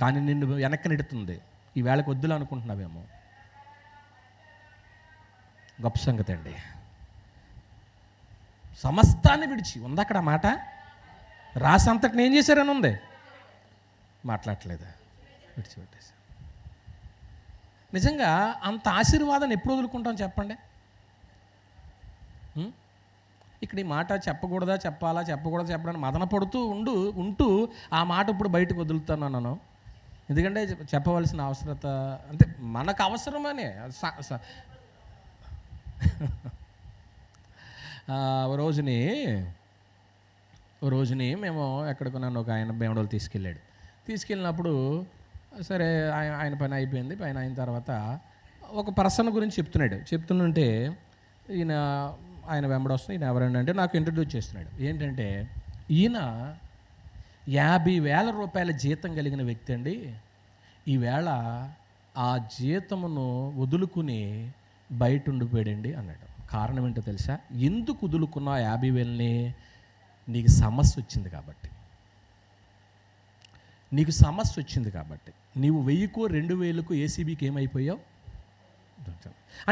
కానీ నిన్ను వెనక్కి నెడుతుంది. ఈ వేళకు వద్దులు అనుకుంటున్నావేమో. గొప్ప సంగతి అండి. సమస్తాన్ని విడిచి ఉంది అక్కడ మాట. రాసి అంతటిని ఏం చేశారని ఉంది, మాట్లాడట్లేదు, విడిచిపెట్టేసి. నిజంగా అంత ఆశీర్వాదాన్ని ఎప్పుడు వదులుకుంటాం చెప్పండి? ఇక్కడ ఈ మాట చెప్పకూడదా, చెప్పాలా, చెప్పడానికి మదన పడుతూ ఉంటూ ఆ మాట ఇప్పుడు బయటకు వదులుతున్నాను. ఎందుకంటే చెప్పవలసిన అవసరత, అంటే మనకు అవసరమనే. ఓ రోజుని మేము ఎక్కడికి నన్ను ఒక ఆయన బేమడోలు తీసుకెళ్ళినప్పుడు సరే ఆయన పని అయిపోయింది. పైన అయిన తర్వాత ఒక పర్సన్ గురించి చెప్తుంటే ఆయన వెంబడొస్తుంది. ఈయన ఎవరండి అంటే నాకు ఇంట్రడ్యూస్ చేస్తున్నాడు. ఏంటంటే ఈయన 50,000 రూపాయల జీతం కలిగిన వ్యక్తి అండి. ఈవేళ ఆ జీతమును వదులుకుని బయట ఉండిపోయాడండి అన్నాడు. కారణం ఏంటో తెలుసా? ఎందుకు వదులుకున్నా 50,000ని? నీకు సమస్య వచ్చింది కాబట్టి. నీవు 1000కో 2,000కో ఏసీబీకి ఏమైపోయావు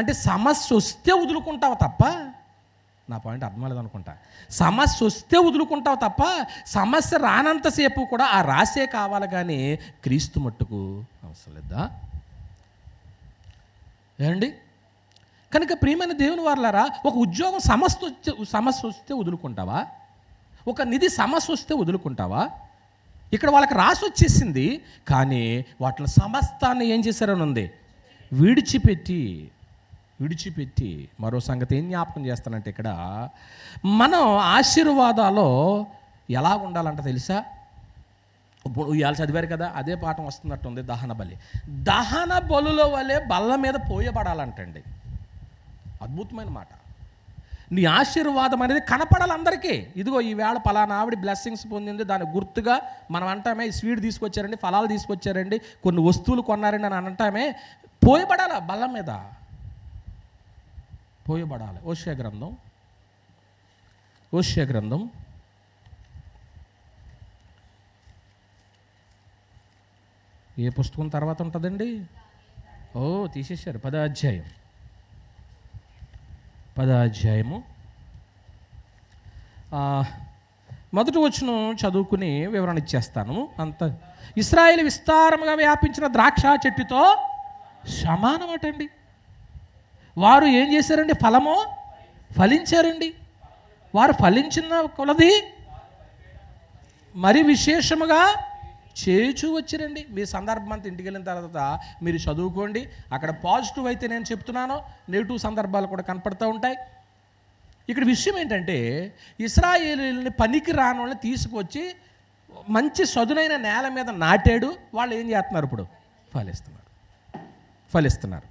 అంటే సమస్య వస్తే వదులుకుంటావు తప్ప, నా పాయింట్ అర్థం లేదనుకుంటా, సమస్య వస్తే వదులుకుంటావు తప్ప సమస్య రానంతసేపు కూడా ఆ రాసే కావాలి, కానీ క్రీస్తు మట్టుకు అవసరం లేదా ఏమండి? కనుక ప్రియమైన దేవుని వారలారా, ఒక ఉద్యోగం సమస్య వస్తే వదులుకుంటావా? ఒక నిధి సమస్య వస్తే వదులుకుంటావా? ఇక్కడ వాళ్ళకి రాసి వచ్చేసింది, కానీ వాటిలో సమస్తాన్ని ఏం చేశారని ఉంది, విడిచిపెట్టి మరో సంగతి ఏం జ్ఞాపకం చేస్తానంటే, ఇక్కడ మనం ఆశీర్వాదాల్లో ఎలా ఉండాలంట తెలుసా? ఇప్పుడు ఇవాళ చదివారు కదా, అదే పాఠం వస్తున్నట్టుంది. దహన బలుల వలె బల్ల మీద పోయబడాలంటండి. అద్భుతమైన మాట. నీ ఆశీర్వాదం అనేది కనపడాలి అందరికీ. ఇదిగో ఈవేళ పలానా ఆవిడ బ్లెస్సింగ్స్ పొందింది, దాని గుర్తుగా మనం అంటామే స్వీట్ తీసుకొచ్చారండి, ఫలాలు తీసుకొచ్చారండి, కొన్ని వస్తువులు కొన్నారండి అని అంటామే. పోయబడాలి, బల్ల మీద పోయబడాలి. ఓషియా గ్రంథం ఏ పుస్తకం తర్వాత ఉంటుందండి? తీసేశారు. 10వ అధ్యాయము మొదటి వచనం చదువుకుని వివరణ ఇచ్చేస్తాను. ఇశ్రాయేలు విస్తారముగా వ్యాపించిన ద్రాక్ష చెట్టుతో సమానమటండి. వారు ఏం చేశారండి? ఫలించారండి. వారు ఫలించిన కొలది మరి విశేషముగా చేచూ వచ్చిరండి. మీ సందర్భం అంతా ఇంటికి వెళ్ళిన తర్వాత మీరు చదువుకోండి. అక్కడ పాజిటివ్ అయితే నేను చెప్తున్నాను, నెగిటివ్ సందర్భాలు కూడా కనపడుతూ ఉంటాయి. ఇక్కడ విషయం ఏంటంటే, ఇశ్రాయేలీయుల్ని పనికి రాని వాళ్ళని తీసుకొచ్చి మంచి సదునైన నేల మీద నాటాడు. వాళ్ళు ఏం చేస్తున్నారు? ఇప్పుడు ఫలిస్తున్నారు.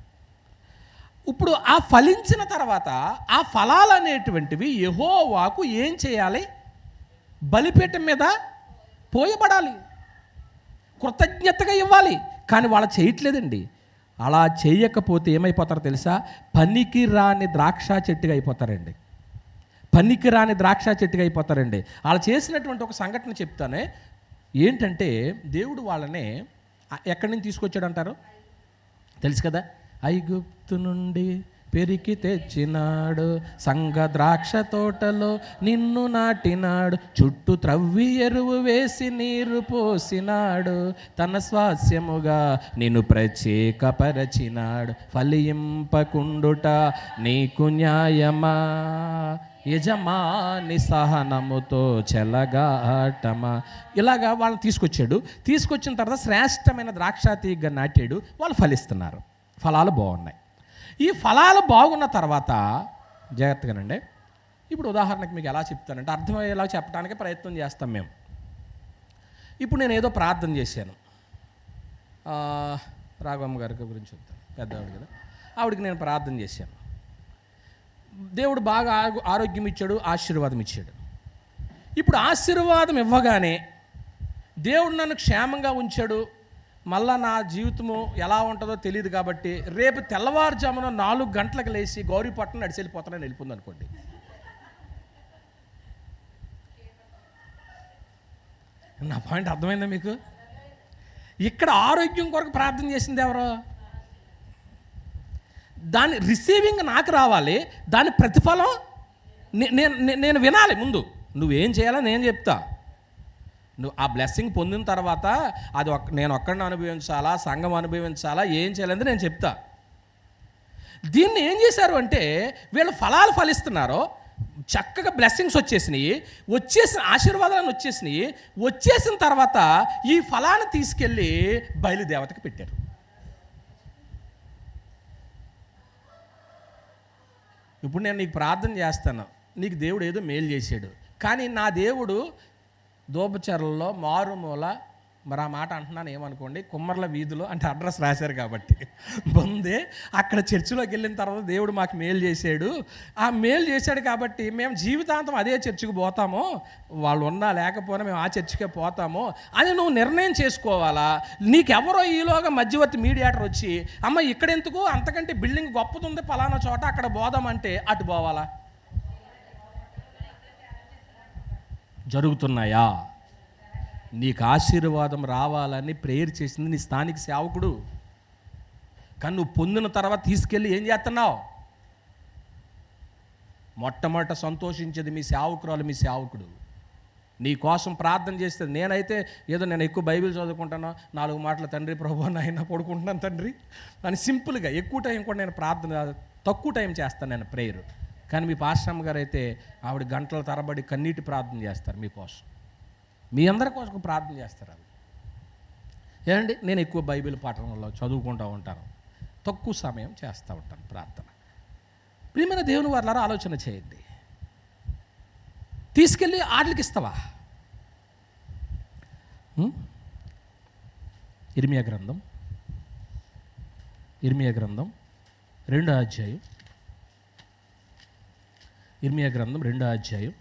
ఇప్పుడు ఆ ఫలించిన తర్వాత ఆ ఫలాలు అనేటువంటివి యెహోవాకు ఏం చేయాలి? బలిపీఠం మీద పోయబడాలి, కృతజ్ఞతగా ఇవ్వాలి. కానీ వాళ్ళు చేయట్లేదండి. అలా చేయకపోతే ఏమైపోతారో తెలుసా? పనికి రాని ద్రాక్ష చెట్టుగా అయిపోతారండి. వాళ్ళు చేసినటువంటి ఒక సంఘటన చెప్తానే. ఏంటంటే, దేవుడు వాళ్ళని ఎక్కడి నుంచి తీసుకొచ్చాడు అంటారు తెలుసు కదా? ఐగుప్తు నుండి పెరికి తెచ్చినాడు, సంగ ద్రాక్ష తోటలో నిన్ను నాటినాడు, చుట్టూ త్రవ్వి ఎరువు వేసి నీరు పోసినాడు, తన స్వాస్యముగా నిన్ను ప్రత్యేకపరచినాడు, ఫలింపకుండుట నీకు న్యాయమా, యజమాని సహనముతో చెలగాటమా. ఇలాగా వాళ్ళని తీసుకొచ్చిన తర్వాత శ్రేష్టమైన ద్రాక్ష తీగ నాటాడు. వాళ్ళు ఫలిస్తున్నారు, ఫలాలు బాగున్నాయి. ఈ ఫలాలు బాగున్న తర్వాత జాగ్రత్తగానండి, ఇప్పుడు ఉదాహరణకు మీకు ఎలా చెప్తానంటే అర్థమయ్యేలా చెప్పడానికి ప్రయత్నం చేస్తాం మేము. ఇప్పుడు నేను ఏదో ప్రార్థన చేశాను, రాఘవమ్మ గారి గురించి చెప్తాను, పెద్దవాడు కదా, ఆవిడకి నేను ప్రార్థన చేశాను. దేవుడు బాగా ఆరోగ్యం ఇచ్చాడు, ఆశీర్వాదం ఇచ్చాడు. ఇప్పుడు ఆశీర్వాదం ఇవ్వగానే దేవుడు నన్ను క్షేమంగా ఉంచాడు. మళ్ళా నా జీవితము ఎలా ఉంటుందో తెలియదు కాబట్టి రేపు తెల్లవారుజామున 4 గంటలకు లేచి గౌరీపట్నం నడిచి వెళ్ళిపోతానని వెళ్ళిపోయింది అనుకోండి. నా పాయింట్ అర్థమైందా మీకు? ఇక్కడ ఆరోగ్యం కొరకు ప్రార్థన చేసింది ఎవరో? దాని రిసీవింగ్ నాకు రావాలి, దాని ప్రతిఫలం నేను వినాలి. ముందు నువ్వేం చేయాలో నేను చెప్తా. నువ్వు ఆ బ్లెస్సింగ్ పొందిన తర్వాత అది నేను ఒక్కడిని అనుభవించాలా, సంఘం అనుభవించాలా, ఏం చేయాలని నేను చెప్తా. దీన్ని ఏం చేశారు అంటే, వీళ్ళు ఫలాలు ఫలిస్తున్నారో, చక్కగా బ్లెస్సింగ్స్ వచ్చేసిన ఆశీర్వాదాలను వచ్చేసిన తర్వాత ఈ ఫలాన్ని తీసుకెళ్ళి బయలుదేవతకి పెట్టారు. ఇప్పుడు నేను నీకు ప్రార్థన చేస్తాను, నీకు దేవుడు ఏదో మేలు చేశాడు, కానీ నా దేవుడు దోపచర్లలో మారుమూల, మరి ఆ మాట అంటున్నాను ఏమనుకోండి, కుమ్మర్ల వీధిలో అంటే అడ్రస్ రాశారు కాబట్టి ముందే అక్కడ చర్చిలోకి వెళ్ళిన తర్వాత దేవుడు మాకు మేలు చేశాడు, ఆ మేలు చేశాడు కాబట్టి మేము జీవితాంతం అదే చర్చికి పోతాము, వాళ్ళు ఉన్నా లేకపోయినా మేము ఆ చర్చికే పోతాము అని నువ్వు నిర్ణయం చేసుకోవాలా? నీకెవరో ఈలోగా మధ్యవర్తి మీడియేటర్ వచ్చి అమ్మ ఇక్కడెందుకు, అంతకంటే బిల్డింగ్ గొప్పది పలానా చోట అక్కడ పోదామంటే అటు పోవాలా? జరుగుతున్నాయా? నీకు ఆశీర్వాదం రావాలని ప్రేయర్ చేసింది నీ స్థానిక సేవకుడు, కానీ నువ్వు పొందిన తర్వాత తీసుకెళ్ళి ఏం చేస్తున్నావు? మొట్టమొదట సంతోషించేది మీ సేవకురాలు, మీ సేవకుడు నీ కోసం ప్రార్థన చేస్తుంది. నేనైతే ఏదో నేను ఎక్కువ బైబిల్ చదువుకుంటాను, 4 మాటలు తండ్రి ప్రభు నాయన పడుకుంటున్నాను తండ్రి అని సింపుల్గా, ఎక్కువ టైం కూడా నేను ప్రార్థన తక్కువ టైం చేస్తాను నేను ప్రేయర్. కానీ మీ పాస్టమ్మ గారు అయితే ఆవిడ గంటల తరబడి కన్నీటి ప్రార్థన చేస్తారు మీకోసం, మీ అందరి కోసం ప్రార్థన చేస్తారు. అది ఏమండి, నేను ఎక్కువ బైబిల్ పాఠంలో చదువుకుంటూ ఉంటాను, తక్కువ సమయం చేస్తూ ఉంటాను ప్రార్థన. ప్రియమైన దేవుని వారలారా ఆలోచన చేయండి, తీసుకెళ్ళి ఆటలకి ఇస్తావా? ఇర్మియా గ్రంథం 2వ అధ్యాయం, ఇర్మియా గ్రంథం 2వ అధ్యాయం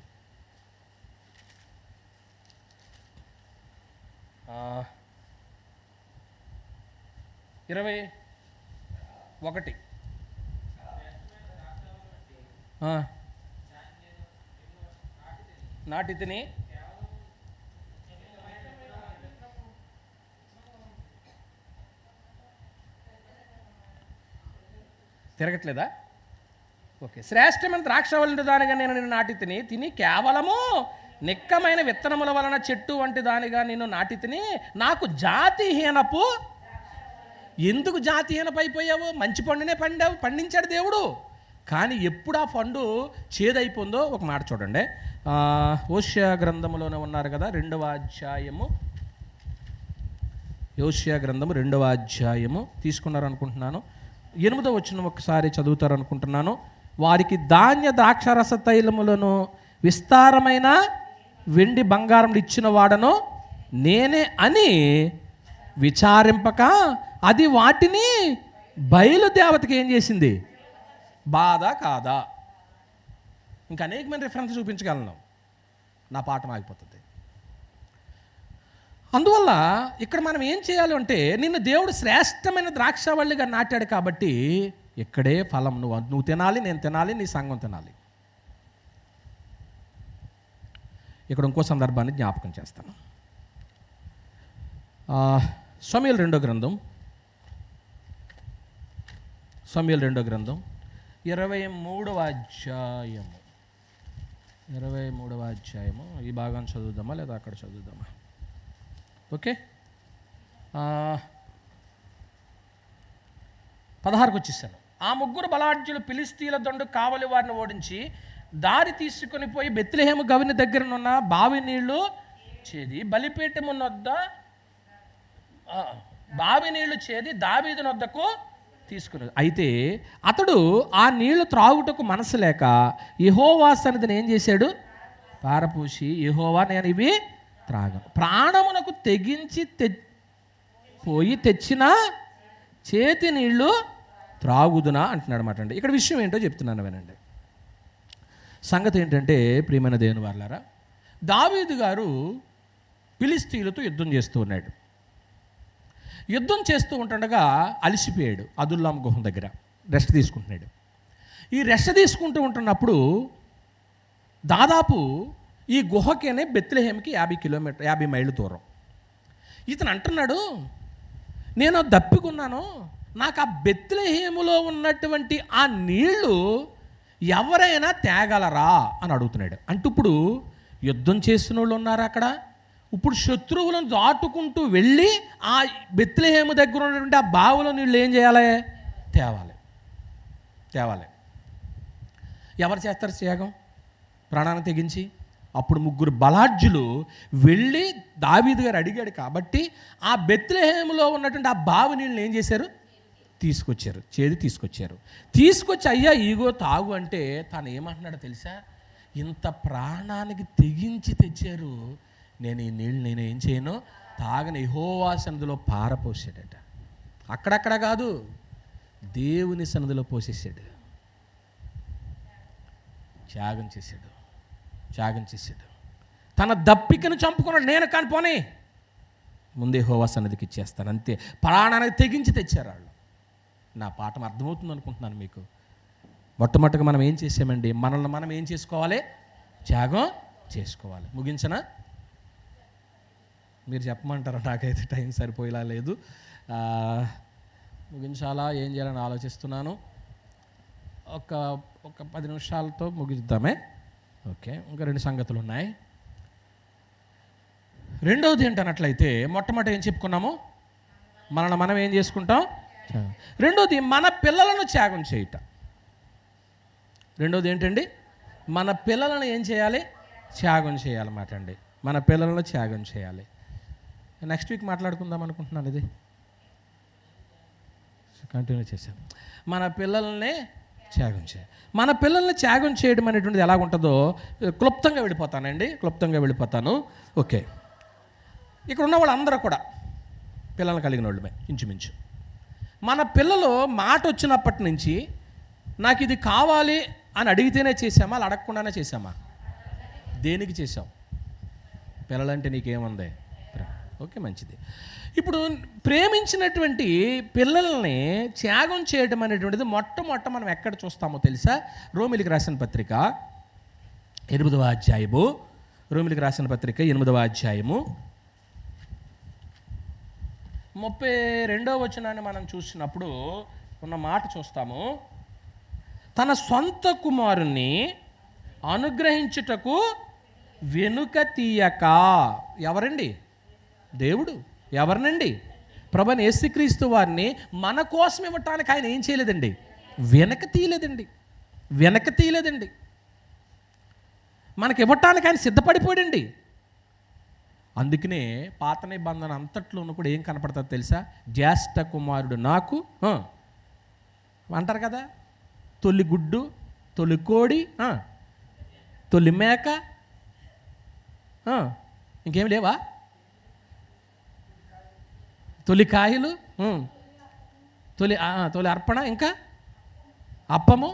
21. నాటితిని తిరగట్లేదా? ఓకే. శ్రేష్టమైన ద్రాక్షవల్లి దానిగా నేను నిన్ను నాటితిని, తిని కేవలము నిక్కమైన విత్తనముల వలన చెట్టు వంటి దానిగా నేను నాటితిని, నాకు జాతిహీనపు. ఎందుకు జాతిహీనపు అయిపోయావు? మంచి పండునే పండించాడు దేవుడు, కానీ ఎప్పుడు ఆ పండు చేదైపోయిందో ఒక మాట చూడండి. హోషేయ గ్రంథంలోనే ఉన్నారు కదా, 2వ అధ్యాయము, హోషేయ గ్రంథము 2వ అధ్యాయము తీసుకున్నారు అనుకుంటున్నాను. 8వ వచనం ఒకసారి చదువుతారు అనుకుంటున్నాను. వారికి ధాన్య ద్రాక్షరస తైలములను విస్తారమైన వెండి బంగారం ఇచ్చిన వాడను నేనే అని విచారింపక అది వాటిని బయలుదేవతకి ఏం చేసింది? బాధ కాదా? ఇంకా అనేకమైన రిఫరెన్స్ చూపించగలను, నా పాఠం ఆగిపోతుంది. అందువల్ల ఇక్కడ మనం ఏం చేయాలి అంటే, నిన్ను దేవుడు శ్రేష్టమైన ద్రాక్షవల్లిగా నాటాడు కాబట్టి ఇక్కడే ఫలం నువ్వు తినాలి, నేను తినాలి, నీ సంఘం తినాలి. ఇక్కడ ఇంకో సందర్భాన్ని జ్ఞాపకం చేస్తాను. సమూయేలు 2వ గ్రంథం 23వ అధ్యాయము 23వ అధ్యాయము. ఈ భాగాన్ని చదువుదామా లేదా అక్కడ చదువుదామా? ఓకే, 16కు వచ్చేసాను. ఆ 3 బలాఢ్యులు ఫిలిష్తీయుల దండు కావలి వారిని ఓడించి దారి తీసుకొని పోయి బెత్లెహేము గవిని దగ్గరనున్న బావి నీళ్లు చేది బలిపీఠమునొద్ద బావి నీళ్లు చేది దావీదు నొద్దకు తీసుకున్నది. అయితే అతడు ఆ నీళ్లు త్రాగుటకు మనసు లేక యెహోవా సన్నిధిని ఏం చేశాడు? పారపూసి, యెహోవా నేను ఇవి త్రాగను, ప్రాణమునకు తెగించి పోయి తెచ్చిన చేతి నీళ్లు త్రాగుదునా అంటున్నాడు అన్నమాట అండి. ఇక్కడ విషయం ఏంటో చెప్తున్నాను వినండి. సంగతి ఏంటంటే, ప్రియమైన దేవుని వారలారా, దావీదు గారు ఫిలిష్తీయులతో యుద్ధం చేస్తూ ఉన్నాడు. యుద్ధం చేస్తూ ఉంటుండగా అలసిపోయాడు. అదుల్లాం గుహం దగ్గర రెస్ట్ తీసుకుంటున్నాడు. ఈ రెస్ట్ తీసుకుంటూ ఉంటున్నప్పుడు దాదాపు ఈ గుహకేనే బెత్లెహేమ్కి 50 మైళ్ళు దూరం. ఇతను అంటున్నాడు, నేను దప్పికున్నాను, నాకు ఆ బెత్లెహేములో ఉన్నటువంటి ఆ నీళ్లు ఎవరైనా తేగలరా అని అడుగుతున్నాడు. అంటే ఇప్పుడు యుద్ధం చేసిన వాళ్ళు ఉన్నారు అక్కడ, ఇప్పుడు శత్రువులను దాటుకుంటూ వెళ్ళి ఆ బెత్లెహేము దగ్గర ఉన్నటువంటి ఆ బావులో నీళ్ళు ఏం చేయాలి? తేవాలి. ఎవరు చేస్తారు త్యాగం? ప్రాణాన్ని తెగించి. అప్పుడు 3 బలాఢ్యులు వెళ్ళి దావీదు గారు అడిగాడు కాబట్టి ఆ బెత్లెహేములో ఉన్నటువంటి ఆ బావి నీళ్ళని ఏం చేశారు? తీసుకొచ్చి అయ్యా ఈగో తాగు అంటే తను ఏమంటున్నాడో తెలుసా? ఇంత ప్రాణానికి తెగించి తెచ్చారు, నేను ఈ నీళ్ళు నేను ఏం చేయను, తాగని, యెహోవా సన్నిధిలో పారపోసాడట. అక్కడక్కడ కాదు, దేవుని సన్నిధిలో పోసేసాడు. త్యాగం చేశాడు. తన దప్పికను చంపుకున్నాడు. నేను కాని పోనీ ముందే యెహోవా సన్నిధికి ఇచ్చేస్తాను, అంతే. ప్రాణానికి తెగించి తెచ్చారు వాళ్ళు. నా పాఠం అర్థమవుతుంది అనుకుంటున్నాను మీకు. మొట్టమొదటిగా మనం ఏం చేసామండి? మనల్ని మనం ఏం చేసుకోవాలి? త్యాగం చేసుకోవాలి. ముగించనా? మీరు చెప్పమంటారా? నాకైతే టైం సరిపోయేలా లేదు. ముగించాలా, ఏం చేయాలని ఆలోచిస్తున్నాను. ఒక 10 నిమిషాలతో ముగిద్దామే. ఓకే, ఇంకా 2 సంగతులు ఉన్నాయి. రెండవది ఏంటన్నట్లయితే, మొట్టమొదటి ఏం చెప్పుకున్నాము? మనల్ని మనం ఏం చేసుకుంటాం? రెండోది మన పిల్లలను త్యాగం చేయట. రెండోది ఏంటండి? మన పిల్లలను ఏం చేయాలి? త్యాగం చేయాలన్నమాట అండి. మన పిల్లలను త్యాగం చేయాలి. నెక్స్ట్ వీక్ మాట్లాడుకుందాం అనుకుంటున్నాను. ఇది కంటిన్యూ చేశాను. మన పిల్లల్ని త్యాగం చేయాలి. మన పిల్లల్ని త్యాగం చేయడం అనేటువంటిది ఎలాగుంటుందో క్లుప్తంగా వెళ్ళిపోతాను. ఓకే, ఇక్కడ ఉన్న వాళ్ళందరూ కూడా పిల్లల్ని కలిగిన వాళ్ళమే ఇంచుమించు. మన పిల్లలు మాట వచ్చినప్పటి నుంచి నాకు ఇది కావాలి అని అడిగితేనే చేసామా, అలా అడగకుండానే చేసామా? దేనికి చేసాం? పిల్లలంటే నీకేముంది? ఓకే, మంచిది. ఇప్పుడు ప్రేమించినటువంటి పిల్లల్ని త్యాగం చేయడం అనేటువంటిది మొట్టమొదట మనం ఎక్కడ చూస్తామో తెలుసా? రోమిలికి రాసిన పత్రిక 8వ అధ్యాయము. రోమిలికి రాసిన పత్రిక 8వ అధ్యాయము 32వ వచనాన్ని మనం చూసినప్పుడు ఉన్న మాట చూస్తాము. తన సొంత కుమారుణ్ణి అనుగ్రహించుటకు వెనుక తీయక. ఎవరండి? దేవుడు. ఎవరినండి? ప్రభువైన యేసుక్రీస్తు వారిని మన కోసం ఇవ్వటానికి ఆయన ఏం చేయలేదండి? వెనక తీయలేదండి. మనకి ఇవ్వటానికి ఆయన సిద్ధపడిపోయాడండి. అందుకనే పాత నిబంధన అంతట్లోనూ కూడా ఏం కనపడుతుంది తెలుసా? జ్యేష్ఠ కుమారుడు నాకు అంటారు కదా, తొలి గుడ్డు, తొలి కోడి, తొలి మేక, ఇంకేం లేవా? తొలి కాయలు, తొలి అర్పణ, ఇంకా అప్పము.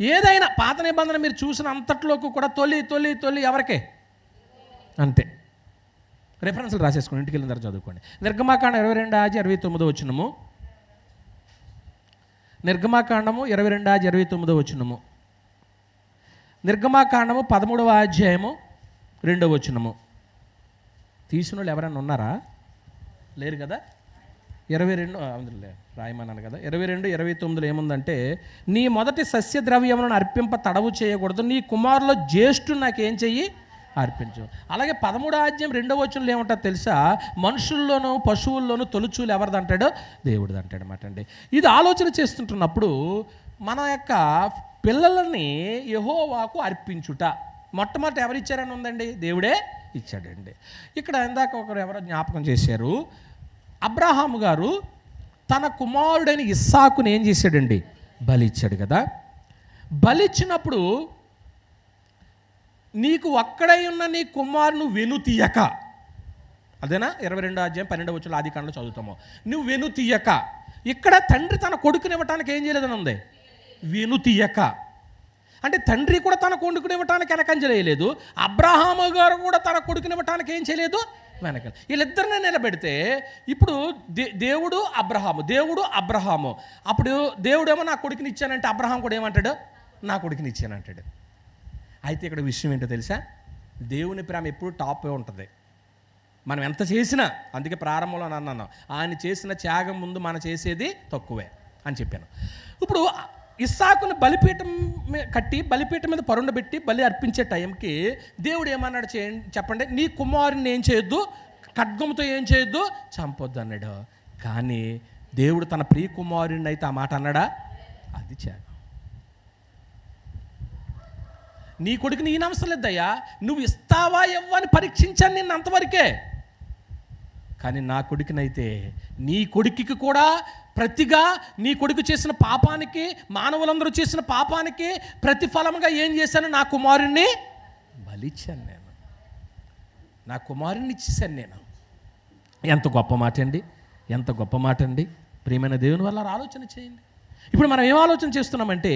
ఏదైనా పాత నిబంధన మీరు చూసిన అంతట్లోకి కూడా తొలి ఎవరికే? అంతే. రెఫరెన్స్లు రాసేసుకోండి, ఇంటికి వెళ్ళిన తర్వాత చదువుకోండి. నిర్గమాకాండం 22:29 వచనము. నిర్గమాకాండము 22:29 వచనము. నిర్గమాకాండము 13వ అధ్యాయము 2వ వచనము. తీసిన వాళ్ళు ఎవరైనా ఉన్నారా? లేరు కదా? 22 అందులో రాయమన్నాను కదా. 22:29 ఏముందంటే, నీ మొదటి సస్య ద్రవ్యములను అర్పింప తడవు చేయకూడదు, నీ కుమారులో జ్యేష్ఠుడు నాకేం చెయ్యి? అర్పించు. అలాగే 13వ అధ్యాయం 2వ వచనంలో ఏమంటారు తెలుసా? మనుషుల్లోనూ పశువుల్లోనూ తొలిచూలు ఎవరిది అంటాడో? దేవుడిది అంటాడు అన్నమాట అండి. ఇది ఆలోచన చేస్తుంటున్నప్పుడు మన యొక్క పిల్లలని యెహోవాకు అర్పించుట మొట్టమొదటి ఎవరిచ్చారని ఉందండి? దేవుడే ఇచ్చాడండి. ఇక్కడ ఇందాక ఎవరో జ్ఞాపకం చేశారు, అబ్రహాము గారు తన కుమారుడైన ఇస్సాకుని ఏం చేశాడండి? బలి ఇచ్చాడు కదా. బలిచ్చినప్పుడు నీకు ఒక్కడై ఉన్న నీ కుమారును వెనుతీయక, అదేనా 22వ అధ్యాయం 12వ వచనంలో ఆదికాండలో చదువుతాము. నువ్వు వెనుతీయక. ఇక్కడ తండ్రి తన కొడుకునివ్వటానికి ఏం చేయలేదని ఉంది? వెనుతీయక. అంటే తండ్రి కూడా తన కొడుకునివ్వటానికి వెనకంజలేయలేదు, అబ్రహాము గారు కూడా తన కొడుకునివ్వటానికి ఏం చేయలేదు? వెనక. వీళ్ళిద్దరిని నిలబెడితే ఇప్పుడు దేవుడు అబ్రహాము. అప్పుడు దేవుడేమో నా కొడుకుని ఇచ్చానంటే అబ్రహాం కూడా ఏమంటాడు? నా కొడుకుని ఇచ్చానంటాడు. అయితే ఇక్కడ విషయం ఏంటో తెలుసా? దేవుని ప్రేమ ఎప్పుడు టాప్ ఉంటుంది. మనం ఎంత చేసినా, అందుకే ప్రారంభంలో అన్నాను, ఆయన చేసిన త్యాగం ముందు మనం చేసేది తక్కువే అని చెప్పాను. ఇప్పుడు ఇస్సాకుని బలిపీఠం కట్టి బలిపీఠం మీద పరుండబెట్టి బలి అర్పించే టైంకి దేవుడు ఏమన్నాడు చెప్పండి? నీ కుమారుని ఏం చేయొద్దు, ఖడ్గంతో ఏం చేయొద్దు, చంపొద్దు అన్నాడు. కానీ దేవుడు తన ప్రియ కుమారుని అయితే ఆ మాట అన్నాడా? అది త్యాగం. నీ కొడుకుని ఈయన అవసరం లేదయ్యా, నువ్వు ఇస్తావా ఇవ్వని పరీక్షించాను నిన్ను అంతవరకే. కానీ నా కొడుకునైతే, నీ కొడుకుకి కూడా ప్రతిగా నీ కొడుకు చేసిన పాపానికి, మానవులందరూ చేసిన పాపానికి ప్రతిఫలంగా ఏం చేశాను? నా కుమారుణ్ణి బలిచ్చాను నేను. నా కుమారుని ఇచ్చేసాను నేను. ఎంత గొప్ప మాట అండి, ఎంత గొప్ప మాట అండి. ప్రియమైన దేవుని వల్ల ఆలోచన చేయండి. ఇప్పుడు మనం ఏం ఆలోచన చేస్తున్నామంటే,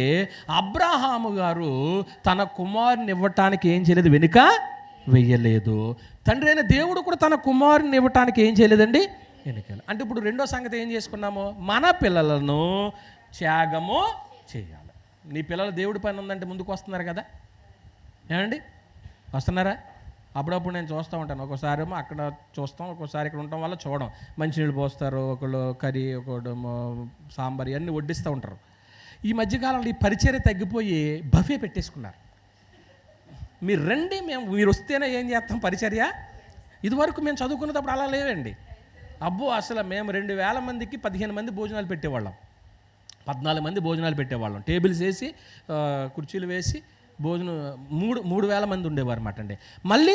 అబ్రహాము గారు తన కుమారుని ఇవ్వటానికి ఏం చేయలేదు, వెనుక వెయ్యలేదు. తండ్రి అయిన దేవుడు కూడా తన కుమారుని ఇవ్వటానికి ఏం చేయలేదండి, వెనుక. అంటే ఇప్పుడు రెండో సంగతి ఏం చేసుకున్నాము, మన పిల్లలను త్యాగము చేయాలి. నీ పిల్లలు దేవుడి పని ఉందంటే ముందుకు వస్తున్నారు కదా, ఏమండి, వస్తున్నారా? అప్పుడప్పుడు నేను చూస్తూ ఉంటాను. ఒకసారి అక్కడ చూస్తాం, ఒక్కోసారి ఇక్కడ ఉండటం వల్ల చూడడం. మంచినీళ్ళు పోస్తారు, ఒకళ్ళు కర్రీ, ఒకడు సాంబార్, ఇవన్నీ వడ్డిస్తూ ఉంటారు. ఈ మధ్యకాలంలో ఈ పరిచర్య తగ్గిపోయి బఫే పెట్టేసుకున్నారు. మీరు రండి, మీరు వస్తేనే ఏం చేస్తాం పరిచర్య. ఇదివరకు మేము చదువుకున్నప్పుడు అలా లేవండి. అబ్బో, అసలు మేము 2000 మందికి 15 మంది భోజనాలు పెట్టేవాళ్ళం, 14 మంది భోజనాలు పెట్టేవాళ్ళం. టేబుల్స్ వేసి కుర్చీలు వేసి భోజనం 3000 మంది ఉండేవారు అన్నమాట అండి. మళ్ళీ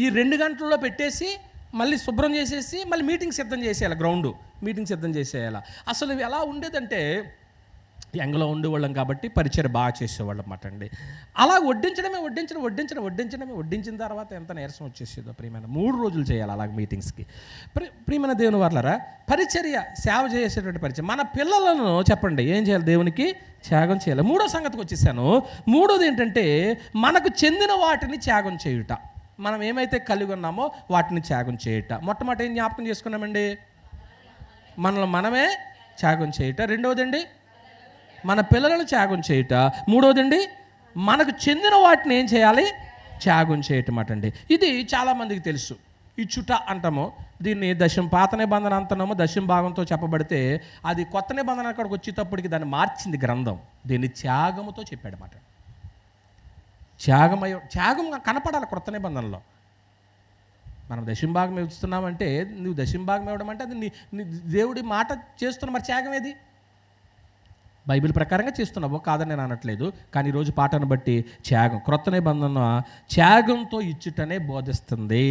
ఈ 2 గంటల్లో పెట్టేసి మళ్ళీ శుభ్రం చేసేసి మళ్ళీ మీటింగ్ సిద్ధం చేసేయాలి, గ్రౌండ్ మీటింగ్ సిద్ధం చేసేయాలి. అసలు ఎలా ఉండేదంటే, యంగ్లో ఉండేవాళ్ళం కాబట్టి పరిచయం బాగా చేసేవాళ్ళం అన్నమాట అండి. అలా వడ్డించిన తర్వాత ఎంత నీరసం వచ్చేసేదో ప్రియమైన. 3 రోజులు చేయాలి అలాగ మీటింగ్స్కి. ప్రియమైన దేవుని వాళ్ళరా, పరిచర్య, సేవ చేసేటువంటి పరిచయం. మన పిల్లలను చెప్పండి ఏం చేయాలి, దేవునికి త్యాగం చేయాలి. 3వ సంగతికి వచ్చేసాను. 3వది ఏంటంటే, మనకు చెందిన వాటిని త్యాగం చేయుట. మనం ఏమైతే కలిగి ఉన్నామో వాటిని త్యాగం చేయుట. మొట్టమొదటి ఏం జ్ఞాపకం చేసుకున్నామండి, మనల్ని మనమే త్యాగం చేయుట. రెండవదండి, మన పిల్లలను త్యాగం చేయుట. మూడవదండి, మనకు చెందిన వాటిని ఏం చేయాలి, త్యాగం చేయటం అటండి. ఇది చాలామందికి తెలుసు. ఇచ్చుట అంటాము దీన్ని. పాత నిబంధన అంటున్నాము, దశమ భాగంతో చెప్పబడితే, అది కొత్త నిబంధన అక్కడికి వచ్చేటప్పటికి దాన్ని మార్చింది గ్రంథం. దీన్ని త్యాగముతో చెప్పాడన్నమాట. త్యాగం కనపడాలి కొత్త నిబంధనలో. మనం దశమ భాగం ఇస్తున్నామంటే, నువ్వు దశమ భాగం ఇవ్వడం అంటే అది నీ దేవుడి మాట చేస్తున్నా. మరి త్యాగం ఏది? బైబిల్ ప్రకారంగా చేస్తున్నావు కాదని నేను అనట్లేదు, కానీ ఈరోజు పాటను బట్టి త్యాగం, క్రొత్త నిబంధన త్యాగంతో ఇచ్చుటనే బోధిస్తుంది.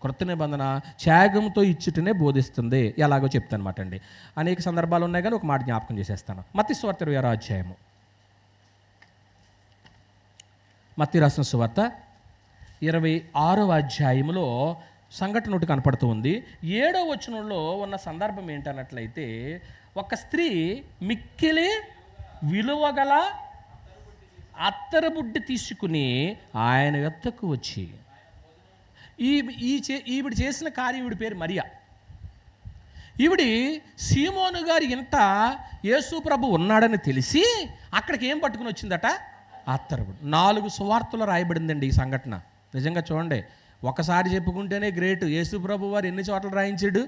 క్రొత్త నిబంధన త్యాగంతో ఇచ్చుటనే బోధిస్తుంది. ఎలాగో చెప్తాను అనమాట అండి. అనేక సందర్భాలు ఉన్నాయి, కానీ ఒక మాట జ్ఞాపకం చేసేస్తాను. మత్తయి సువార్త 26వ అధ్యాయము. మత్తయి రాసిన సువార్త 26వ అధ్యాయములో సంఘటన ఒకటి కనపడుతూ ఉంది. 7వ వచనంలో ఉన్న సందర్భం ఏంటన్నట్లయితే, ఒక స్త్రీ మిక్కిలి విలువగల అత్తరబుడ్డి తీసుకుని ఆయన యొద్దకు వచ్చి, ఈవిడ చేసిన కార్యం, ఈవిడ పేరు మరియా. ఈవిడి సీమోను గారి ఇంట యేసు ప్రభు ఉన్నాడని తెలిసి అక్కడికి ఏం పట్టుకుని వచ్చిందట, అత్తరబుడ్డి. 4 సువార్తలు రాయబడిందండి ఈ సంఘటన. నిజంగా చూడండి, ఒకసారి చెప్పుకుంటేనే గ్రేట్. యేసు ప్రభు వారు ఎన్ని చోట్ల రాయించాడు,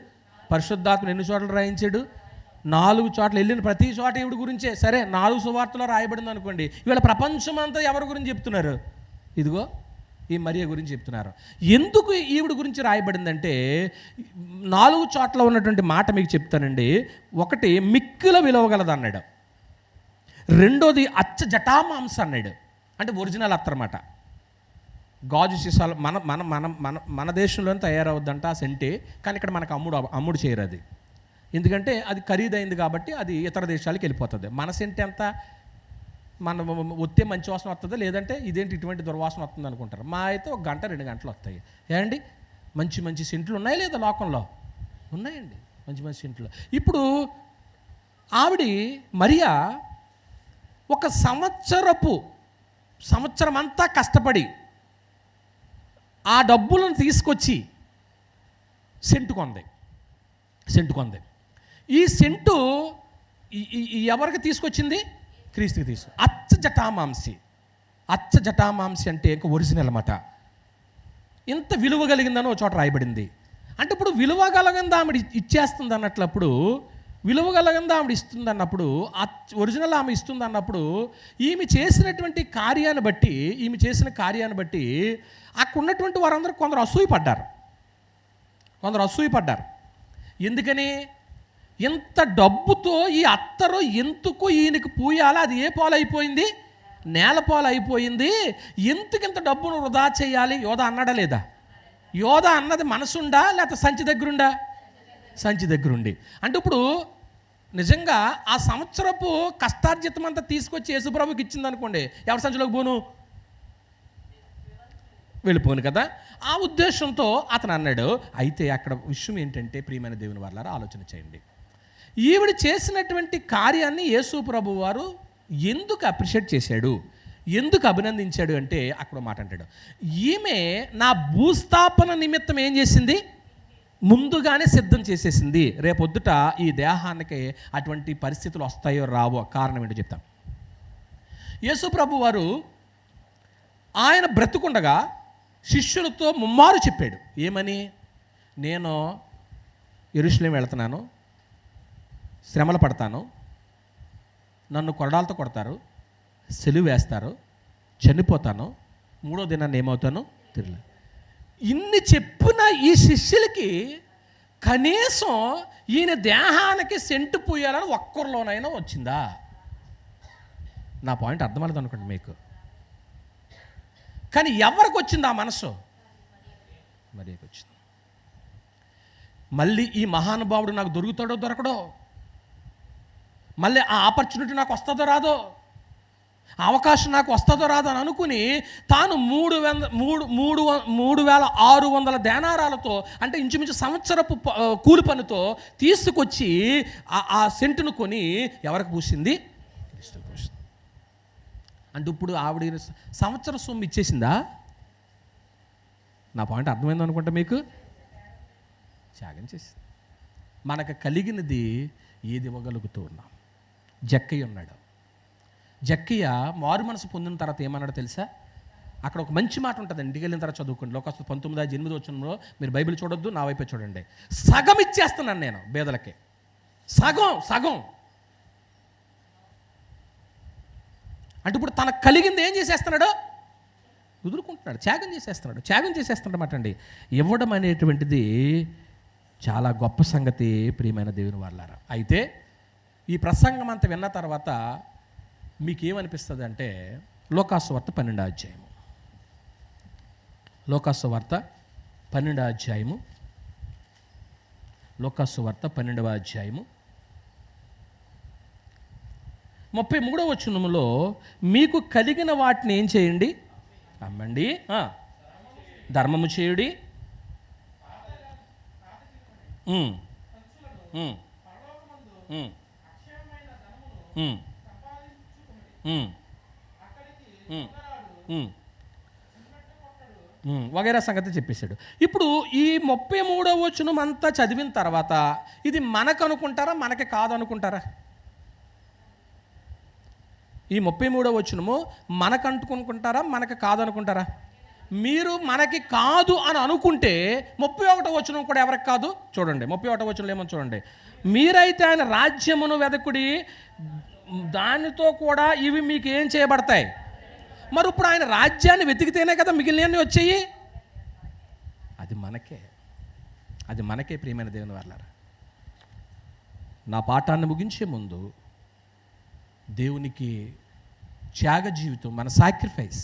పరిశుద్ధాత్మ ఎన్ని చోట్ల రాయించాడు, 4 చోట్ల వెళ్ళిన ప్రతి చోట ఈవిడ గురించే. సరే, 4 సువార్తలో రాయబడింది అనుకోండి, ఇవాళ ప్రపంచమంతా ఎవరి గురించి చెప్తున్నారు, ఇదిగో ఈ మరియ గురించి చెప్తున్నారు. ఎందుకు ఈవిడ గురించి రాయబడిందంటే, 4 చోట్ల ఉన్నటువంటి మాట మీకు చెప్తానండి. ఒకటి, మిక్కుల విలువగలదు అన్నాడు. రెండోది, అచ్చ జటామాంస అన్నాడు. అంటే ఒరిజినల్ అత్తరమాట. గాజు సీసాలు మన మన మన మన మన దేశంలోనే తయారవుద్దంట ఆ సెంటే, కానీ ఇక్కడ మనకు అమ్ముడు చేయరు అది. ఎందుకంటే అది ఖరీదైంది కాబట్టి అది ఇతర దేశాలకు వెళ్ళిపోతుంది. మన సెంట్ ఎంత, మన వస్తే మంచి వాసన వస్తుంది, లేదంటే ఇదేంటి ఇటువంటి దుర్వాసన వస్తుంది అనుకుంటారు. మా అయితే 1 గంట 2 గంటలు వస్తాయి. ఏమండి, మంచి మంచి సెంట్లు ఉన్నాయి లేదా లోకంలో? ఉన్నాయండి మంచి మంచి సెంట్లు. ఇప్పుడు ఆవిడ మరియా ఒక సంవత్సరం అంతా కష్టపడి ఆ డబ్బులను తీసుకొచ్చి సెంటు కొంది. ఈ సెంటు ఎవరికి తీసుకొచ్చింది? క్రీస్తుకి అచ్చ జటామాంసి అంటే ఇంకా ఒరిజినల్ అన్నమాట. ఇంత విలువ కలిగిందని ఒక చోట రాయబడింది. అంటే ఇప్పుడు విలువ కలిగిందా ఆమె ఇచ్చేస్తుంది అన్నట్లప్పుడు, విలువ కలిగిందా ఆమె ఇస్తుంది అన్నప్పుడు, ఒరిజినల్ ఆమె ఇస్తుంది అన్నప్పుడు, ఈమె చేసిన కార్యాన్ని బట్టి అక్కడ ఉన్నటువంటి వారందరూ కొందరు అసూయపడ్డారు. ఎందుకని? ఇంత డబ్బుతో ఈ అత్తరు ఎందుకు ఈయనకి పూయాలా? అది ఏ పాలైపోయింది? నేల పాలైపోయింది. ఎందుకు ఇంత డబ్బును వృధా చేయాలి? యోధా అన్నాడా లేదా? యోధా అన్నది మనసుండా లేకపోతే సంచి దగ్గరుండా? సంచి దగ్గరుండి. అంటే ఇప్పుడు నిజంగా ఆ సంవత్సరపు కష్టార్జితం అంతా తీసుకొచ్చి యేసుప్రభుకి ఇచ్చింది అనుకోండి, ఎవరి సంచిలోకి పోను? వెళ్ళిపోను కదా. ఆ ఉద్దేశంతో అతను అన్నాడు. అయితే అక్కడ విషయం ఏంటంటే ప్రియమైన దేవుని వాళ్ళారా, ఆలోచన చేయండి. ఈవిడ చేసినటువంటి కార్యాన్ని యేసు ప్రభు వారు ఎందుకు అప్రిషియేట్ చేశాడు, ఎందుకు అభినందించాడు అంటే అక్కడ మాట అంటాడు, ఈమె నా భూస్థాపన నిమిత్తం ఏం చేసింది, ముందుగానే సిద్ధం చేసేసింది. రేపొద్దుట ఈ దేహానికి అటువంటి పరిస్థితులు వస్తాయో రావో కారణం ఏంటో చెప్తాను. యేసు ప్రభు వారు ఆయన బ్రతుకుండగా శిష్యులతో ముమ్మారు చెప్పాడు. ఏమని? నేను యెరూషలేము వెళ్తున్నాను, శ్రమలు పడతాను, నన్ను కొరడాలతో కొడతారు, సిలువ వేస్తారు, చనిపోతాను, మూడో దినాన్ని ఏమవుతాను తిరిగి. ఇన్ని చెప్పిన ఈ శిష్యులకి కనీసం ఈయన దేహానికి సెంటు పూయాలని ఒక్కరిలోనైనా వచ్చిందా? నా పాయింట్ అర్థమవుతుంది అనుకోండి మీకు. కానీ ఎవరికి వచ్చింది ఆ మనసు? మరియకి వచ్చింది. మళ్ళీ ఈ మహానుభావుడు నాకు దొరుకుతాడో దొరకడో, మళ్ళీ ఆ ఆపర్చునిటీ నాకు వస్తుందో రాదో, అవకాశం నాకు వస్తుందో రాదో అని అనుకుని తాను 3,600 దేనారాలతో, అంటే ఇంచుమించు సంవత్సరపు కూలి పనితో తీసుకొచ్చి ఆ సెంటును కొని ఎవరికి పూసింది? క్రీస్తుకు పూసింది. అంటే ఇప్పుడు ఆవిడ సంవత్సర సొమ్ము ఇచ్చేసిందా? నా పాయింట్ అర్థమైంది అనుకుంటా మీకు. త్యాగం చేసింది. మనకు కలిగినది ఏది ఇవ్వగలుగుతూ ఉన్నాం. జక్కయ్య ఉన్నాడు. జక్కయ్య మారు మనసు పొందిన తర్వాత ఏమన్నాడో తెలుసా? అక్కడ ఒక మంచి మాట ఉంటుంది, ఇంటికి వెళ్ళిన తర్వాత చదువుకోండి. లోకాసు 19:8 మీరు బైబిల్ చూడొద్దు, నా వైపే చూడండి. సగం ఇచ్చేస్తున్నాను నేను పేదలకి, సగం. అంటే ఇప్పుడు తనకు కలిగింది ఏం చేసేస్తున్నాడు? కుదురుకుంటున్నాడు, త్యాగం చేసేస్తున్నాడు అన్నమాట అండి. ఇవ్వడం అనేటువంటిది చాలా గొప్ప సంగతి ప్రియమైన దేవుని వాళ్ళారా. అయితే ఈ ప్రసంగం అంతా విన్న తర్వాత మీకేమనిపిస్తుంది అంటే, లోకాసు వార్త 12వ అధ్యాయము, లోకాసు వార్త 12వ అధ్యాయము, లోకాసు వార్త 12వ అధ్యాయము 33వ వచనములో, మీకు కలిగిన వాటిని ఏం చేయండి? అమ్మండి, ధర్మము చేయుడి, వగైరా సంగతి చెప్పేశాడు. ఇప్పుడు ఈ 33వ వచనం అంతా చదివిన తర్వాత ఇది మనకు అనుకుంటారా, మనకి కాదు అనుకుంటారా? ఈ 33వ వచనము మనకు అంటుకుంటారా, మనకి కాదు అనుకుంటారా? మీరు మనకి కాదు అని అనుకుంటే 31వ వచనం కూడా ఎవరికి కాదు? చూడండి 31వ వచనంలో ఏమని చూడండి. మీరైతే ఆయన రాజ్యమును వెదకుడి, దానితో కూడా ఇవి మీకు ఏం చేయబడతాయి. మరి ఇప్పుడు ఆయన రాజ్యాన్ని వెతికితేనే కదా మిగిలినవన్నీ వచ్చాయి. అది మనకే ప్రియమైన దేవుని వాళ్ళారా. నా పాఠాన్ని ముగించే ముందు దేవునికి త్యాగ జీవితం, మన సాక్రిఫైస్,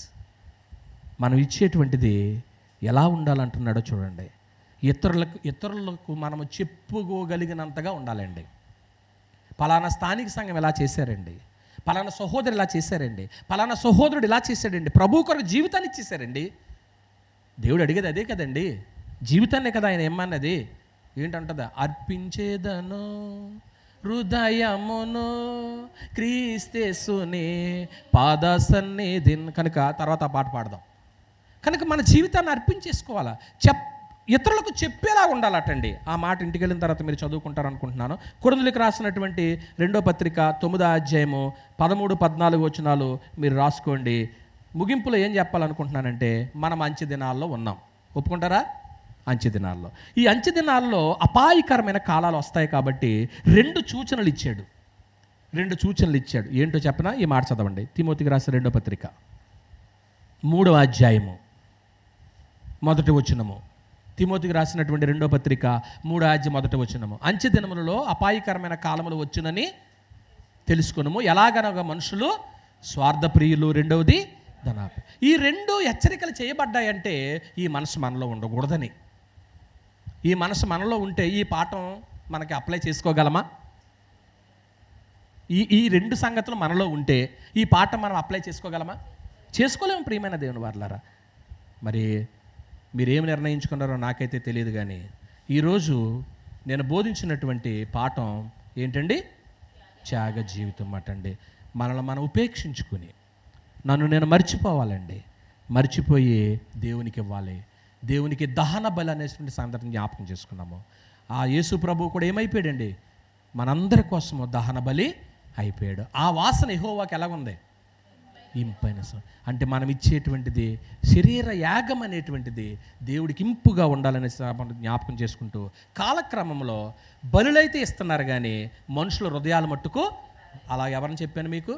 మనం ఇచ్చేటువంటిది ఎలా ఉండాలంటున్నాడో చూడండి. ఇతరులకు మనము చెప్పుకోగలిగినంతగా ఉండాలండి. పలానా స్థానిక సంఘం ఇలా చేశారండి, పలానా సహోదరు ఇలా చేశారండి, పలానా సహోదరుడు ఇలా చేశాడండి, ప్రభు కొరకు జీవితాన్ని ఇచ్చేశారండి. దేవుడు అడిగేది అదే కదండి, జీవితాన్నే కదా. ఆయన ఏమన్నది ఏంటంటదా? అర్పించేదను హృదయమును క్రీస్తేసుని పాద సన్నిధిన్. కనుక తర్వాత ఆ పాట పాడదాం. కనుక మన జీవితాన్ని అర్పించేసుకోవాలా, ఇతరులకు చెప్పేలా ఉండాలటండి. ఆ మాట ఇంటికి వెళ్ళిన తర్వాత మీరు చదువుకుంటారు అనుకుంటున్నాను. కొరింథీయులకు రాసినటువంటి 2వ పత్రిక 9వ అధ్యాయము 13-14 వచనాలు మీరు రాసుకోండి. ముగింపులో ఏం చెప్పాలనుకుంటున్నానంటే, మనం అంచె దినాల్లో ఉన్నాం. ఒప్పుకుంటారా? అంచె దినాల్లో, ఈ అంచె దినాల్లో అపాయకరమైన కాలాలు వస్తాయి కాబట్టి 2 సూచనలు ఇచ్చాడు. ఏంటో చెప్పనా? ఈ మాట చదవండి. తిమోతికి రాసిన 2వ పత్రిక 3వ అధ్యాయము 1వ వచనము. తిమోతికి రాసినటువంటి 2వ పత్రిక 3వ అధ్యాయం 1వ వచనము. అంచె దినములలో అపాయకరమైన కాలములు వచ్చునని తెలుసుకొనుము. ఎలాగనగా మనుషులు స్వార్థప్రియులు, రెండవది ధనాపి. ఈ 2 హెచ్చరికలు చేయబడ్డాయంటే ఈ మనసు మనలో ఉండకూడదని. ఈ మనసు మనలో ఉంటే ఈ పాఠం మనకి అప్లై చేసుకోగలమా? ఈ 2 సంగతులు మనలో ఉంటే ఈ పాఠం మనం అప్లై చేసుకోగలమా? చేసుకోలేము ప్రియమైన దేవుని వారలారా. మరి మీరేమి నిర్ణయించుకున్నారో నాకైతే తెలియదు, కానీ ఈరోజు నేను బోధించినటువంటి పాఠం ఏంటండి? త్యాగ జీవితం అటండి. మనల్ని మనం ఉపేక్షించుకుని నన్ను నేను మర్చిపోవాలండి, మర్చిపోయి దేవునికి ఇవ్వాలి. దేవునికి దహన బలి అనేటువంటి సందర్భం జ్ఞాపకం చేసుకున్నాము. ఆ యేసు ప్రభువు కూడా ఏమైపోయాడండి? మనందరి కోసము దహన బలి అయిపోయాడు. ఆ వాసన యెహోవాకి ఎలాగుంది? ఇంపైన. అంటే మనం ఇచ్చేటువంటిది శరీర యాగం అనేటువంటిది దేవుడికి ఇంపుగా ఉండాలనే జ్ఞాపకం చేసుకుంటూ కాలక్రమంలో బలులైతే ఇస్తున్నారు, కానీ మనుషుల హృదయాలు మట్టుకు అలా. ఎవరిని చెప్పాను మీకు?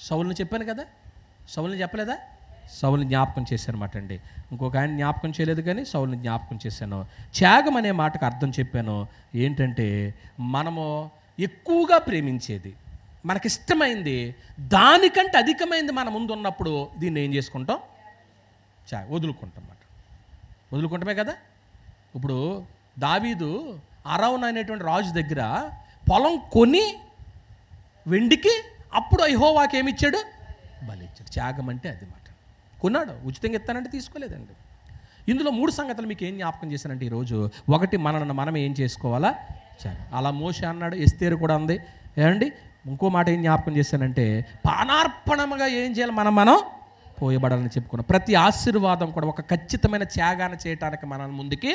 సౌలుని చెప్పాను కదా. సౌలుని చెప్పలేదా? సౌలుని జ్ఞాపకం చేశానమాట అండి. ఇంకొక ఆయన జ్ఞాపకం చేయలేదు, కానీ సౌలుని జ్ఞాపకం చేశాను. త్యాగం అనే మాటకు అర్థం చెప్పాను. ఏంటంటే మనము ఎక్కువగా ప్రేమించేది, మనకిష్టమైంది, దానికంటే అధికమైంది మన ముందు ఉన్నప్పుడు దీన్ని ఏం చేసుకుంటాం? వదులుకుంటాం అన్నమాట. వదులుకుంటామే కదా. ఇప్పుడు దావీదు అరౌన్ అనేటువంటి రాజు దగ్గర పొలం కొని వెండికి అప్పుడు యెహోవాకి ఏమి ఇచ్చాడు? బలి ఇచ్చాడు. త్యాగం అంటే అది మాట. కొన్నాడు, ఉచితంగా ఇస్తానంటే తీసుకోలేదండి. ఇందులో 3 సంగతులు మీకు ఏం జ్ఞాపకం చేశానంటే ఈరోజు, ఒకటి మనల్ని మనం ఏం చేసుకోవాలా? త్యాగం. అలా మోషే అన్నాడు, ఎస్తేరు కూడా ఉంది ఏమండి. ఇంకో మాట ఏం జ్ఞాపకం చేశానంటే, పానార్పణముగా ఏం చేయాలి? మనం పోయబడాలని చెప్పుకున్నాం. ప్రతి ఆశీర్వాదం కూడా ఒక ఖచ్చితమైన త్యాగాన్ని చేయడానికి మనల్ని ముందుకి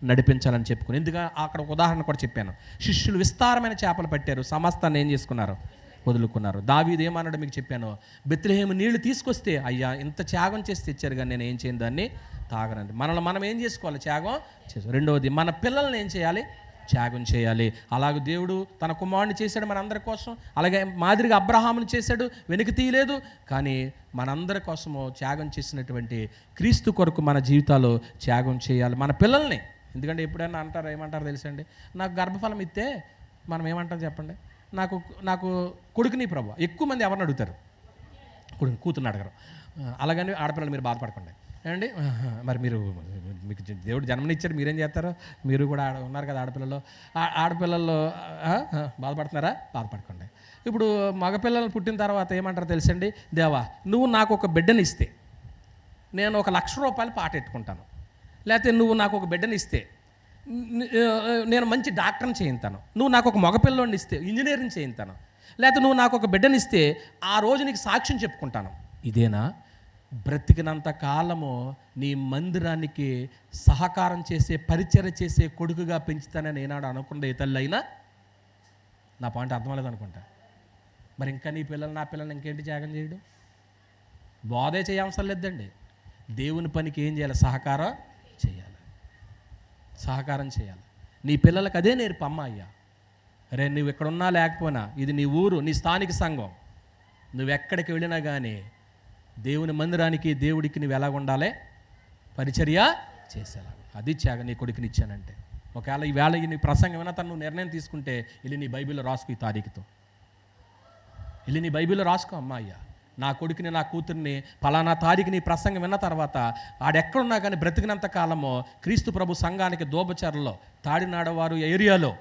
నడిపించాలని చెప్పుకుని, ఎందుకంటే అక్కడ ఒక ఉదాహరణ కూడా చెప్పాను. శిష్యులు విస్తారమైన చేపలు పట్టారు, సమస్తాన్ని ఏం చేసుకున్నారు? వదులుకున్నారు. దావీదు ఏమన్నాడు మీకు చెప్పాను. బెత్లెహేము నీళ్లు తీసుకొస్తే, అయ్యా ఇంత త్యాగం చేసి తెచ్చారు, కానీ నేను ఏం చేయను, దాన్ని తాగనండి. మనల్ని మనం ఏం చేసుకోవాలి? త్యాగం చేసుకోవాలి. రెండవది, మన పిల్లల్ని ఏం చేయాలి? త్యాగం చేయాలి. అలాగే దేవుడు తన కుమారుని చేశాడు మనందరి కోసం. అలాగే మాదిరిగా అబ్రహాముని చేశాడు, వెనక్కి తీయలేదు. కానీ మనందరి కోసము త్యాగం చేసినటువంటి క్రీస్తు కొరకు మన జీవితాలు త్యాగం చేయాలి. మన పిల్లల్ని, ఎందుకంటే ఎప్పుడైనా అంటారు, ఏమంటారు తెలుసండి, నాకు గర్భఫలం ఇస్తే మనం ఏమంటాం చెప్పండి? నాకు కొడుకుని ప్రభు. ఎక్కువ మంది ఎవరిని అడుగుతారు? కూతుర్ని అడగరు. అలాగని ఆడపిల్లలు మీరు బాధపడకండి ఏమండి. మరి మీకు దేవుడు జన్మనిచ్చారు, మీరేం చేస్తారు? మీరు కూడా ఉన్నారు కదా ఆడపిల్లలు. ఆడపిల్లలు బాధపడుతున్నారా? బాధపడకండి. ఇప్పుడు మగపిల్లలు పుట్టిన తర్వాత ఏమంటారు తెలుసండి? దేవా, నువ్వు నాకు ఒక బిడ్డని ఇస్తే నేను 1,00,000 రూపాయలు పాటెట్టుకుంటాను. లేకపోతే నువ్వు నాకు ఒక బిడ్డని ఇస్తే నేను మంచి డాక్టర్ని చేయింతాను. నువ్వు నాకు ఒక మగపిల్లోని ఇస్తే ఇంజనీరింగ్ చేయింతాను. లేకపోతే నువ్వు నాకు ఒక బిడ్డనిస్తే ఆ రోజు నీకు సాక్ష్యం చెప్పుకుంటాను. ఇదేనా? బ్రతికినంత కాలము నీ మందిరానికి సహకారం చేసే, పరిచర్య చేసే కొడుకుగా పెంచుతానని ఏనాడు అనుకుంటే ఏ తల్లి అయినా? నా పాయింట్ అర్థమలేదు అనుకుంటా. మరి ఇంకా నీ పిల్లలు, నా పిల్లలు ఇంకేంటి త్యాగం చేయడం? బోధే చేయవసరం లేదండి. దేవుని పనికి ఏం చేయాలి? సహకారం చేయాలి. సహకారం చేయాలి. నీ పిల్లలకు అదే నేర్పు. అమ్మ అయ్యా, అరే నువ్వు ఎక్కడున్నా లేకపోయినా ఇది నీ ఊరు, నీ స్థానిక సంఘం, నువ్వు ఎక్కడికి వెళ్ళినా కానీ దేవుని మందిరానికి, దేవుడికి నువ్వు ఎలా ఉండాలి? పరిచర్య చేసేలా. అది త్యాగం. నీ కొడుకుని ఇచ్చానంటే, ఒకవేళ ఈవేళ నీ ప్రసంగం విన్నా తను నువ్వు నిర్ణయం తీసుకుంటే వెళ్ళి నీ బైబిల్లో రాసుకో, ఈ తారీఖుతో వెళ్ళి నీ బైబిల్లో రాసుకో. అమ్మ అయ్యా, నా కొడుకుని, నా కూతుర్ని పలానా తారీఖు నీ ప్రసంగం విన్న తర్వాత ఆడెక్కడున్నా కానీ బ్రతికినంత కాలము క్రీస్తు ప్రభు సంఘానికి దోబచర్లలో, తాడినాడవారు ఏరియాలో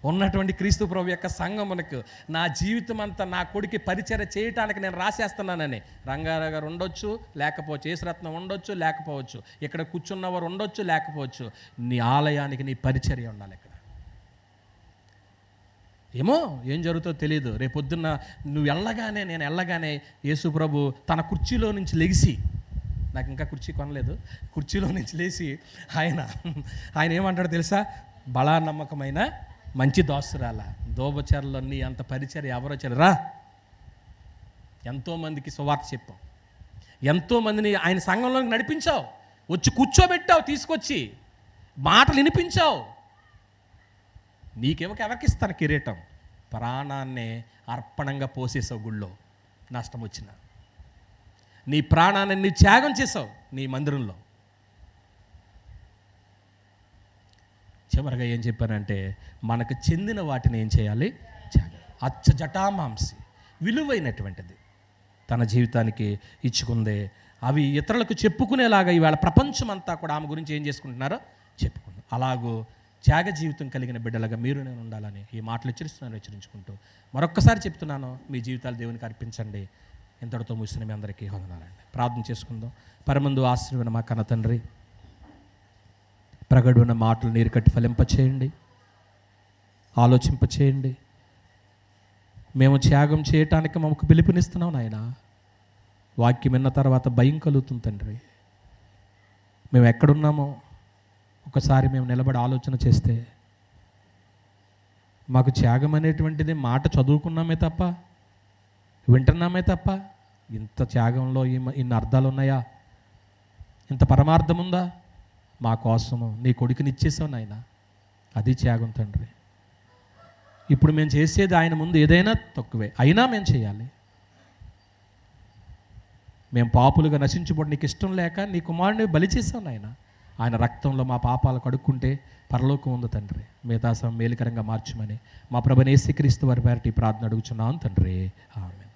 ఉన్నటువంటి క్రీస్తు ప్రభు యొక్క సంఘమునకు నా జీవితం అంతా నా కొడుకు పరిచర్య చేయటానికి నేను రాసేస్తున్నానని. రంగారావు గారు ఉండొచ్చు, లేకపోవచ్చు, యేసురత్నం ఉండొచ్చు, లేకపోవచ్చు, ఇక్కడ కూర్చున్నవారు ఉండొచ్చు, లేకపోవచ్చు, నీ ఆలయానికి నీ పరిచర్య ఉండాలి. ఇక్కడ ఏమో ఏం జరుగుతుందో తెలియదు. రేపొద్దున్న నువ్వు నేను వెళ్ళగానే యేసు ప్రభు తన కుర్చీలో నుంచి లెగిసి, నాకు ఇంకా కుర్చీ కొనలేదు, కుర్చీలో నుంచి లేచి ఆయన ఏమంటాడు తెలుసా? బలా నమ్మకమైన మంచి దాసురాల, దోబచర్లో నీ అంత పరిచర్య ఎవరో చెల్లరా. ఎంతోమందికి సువార్త చెప్పావు, ఎంతోమందిని ఆయన సంఘంలోకి నడిపించావు, వచ్చి కూర్చోబెట్టావు, తీసుకొచ్చి మాటలు వినిపించావు. ఎవరికి ఇస్తారు కిరీటం? ప్రాణాన్నే అర్పణంగా పోసేసావు. గుళ్ళో నష్టం వచ్చిన నీ ప్రాణాన్ని నీ త్యాగం చేసావు నీ మందిరంలో. చివరిగా ఏం చెప్పానంటే, మనకు చెందిన వాటిని ఏం చేయాలి? త్యాగం. అచ్చ జటామాంసి విలువైనటువంటిది తన జీవితానికి ఇచ్చుకుందే. అవి ఇతరులకు చెప్పుకునేలాగా ఈవేళ ప్రపంచమంతా కూడా ఆమె గురించి ఏం చేసుకుంటున్నారో చెప్పుకున్నాం. అలాగూ త్యాగ జీవితం కలిగిన బిడ్డలుగా మీరు నేను ఉండాలని ఈ మాటలు హెచ్చరిస్తున్నాను. హెచ్చరించుకుంటూ మరొక్కసారి చెప్తున్నాను, మీ జీవితాలు దేవునికి అర్పించండి. ఇంతటితో ముగిసిన మీ అందరికీ వందనాలండి. ప్రార్థన చేసుకుందాం. పరమందు ఆశీర్వదించిన మా కన్న తండ్రి, ప్రగడున్న మాటలు నీరు కట్టి ఫలింపచేయండి, ఆలోచింపచేయండి. మేము త్యాగం చేయటానికి మాకు పిలుపునిస్తున్నాం నాయన. వాక్యం విన్న తర్వాత భయం కలుగుతుంది తండ్రి. మేము ఎక్కడున్నామో ఒకసారి మేము నిలబడి ఆలోచన చేస్తే, మాకు త్యాగం అనేటువంటిది మాట చదువుకున్నామే తప్ప, వింటున్నామే తప్ప, ఇంత త్యాగంలో ఇన్ని అర్థాలు ఉన్నాయా, ఇంత పరమార్థం ఉందా? మా కోసము నీ కొడుకుని ఇచ్చేసావు నాయన, అది త్యాగం తండ్రి. ఇప్పుడు మేము చేసేది ఆయన ముందు ఏదైనా తక్కువే, అయినా మేము చేయాలి. మేము పాపులుగా నశించుబడి నీకు ఇష్టం లేక నీ కుమారుడిని బలి చేసావు నాయన. ఆయన రక్తంలో మా పాపాలు కడుక్కుంటే పరలోకం ఉంది తండ్రి. మిగతా సమయం మేలుకరంగా మార్చమని మా ప్రభువైన యేసుక్రీస్తు వారి పేరిట ఈ ప్రార్థన అడుగుచున్నాను తండ్రి. ఆమేన్.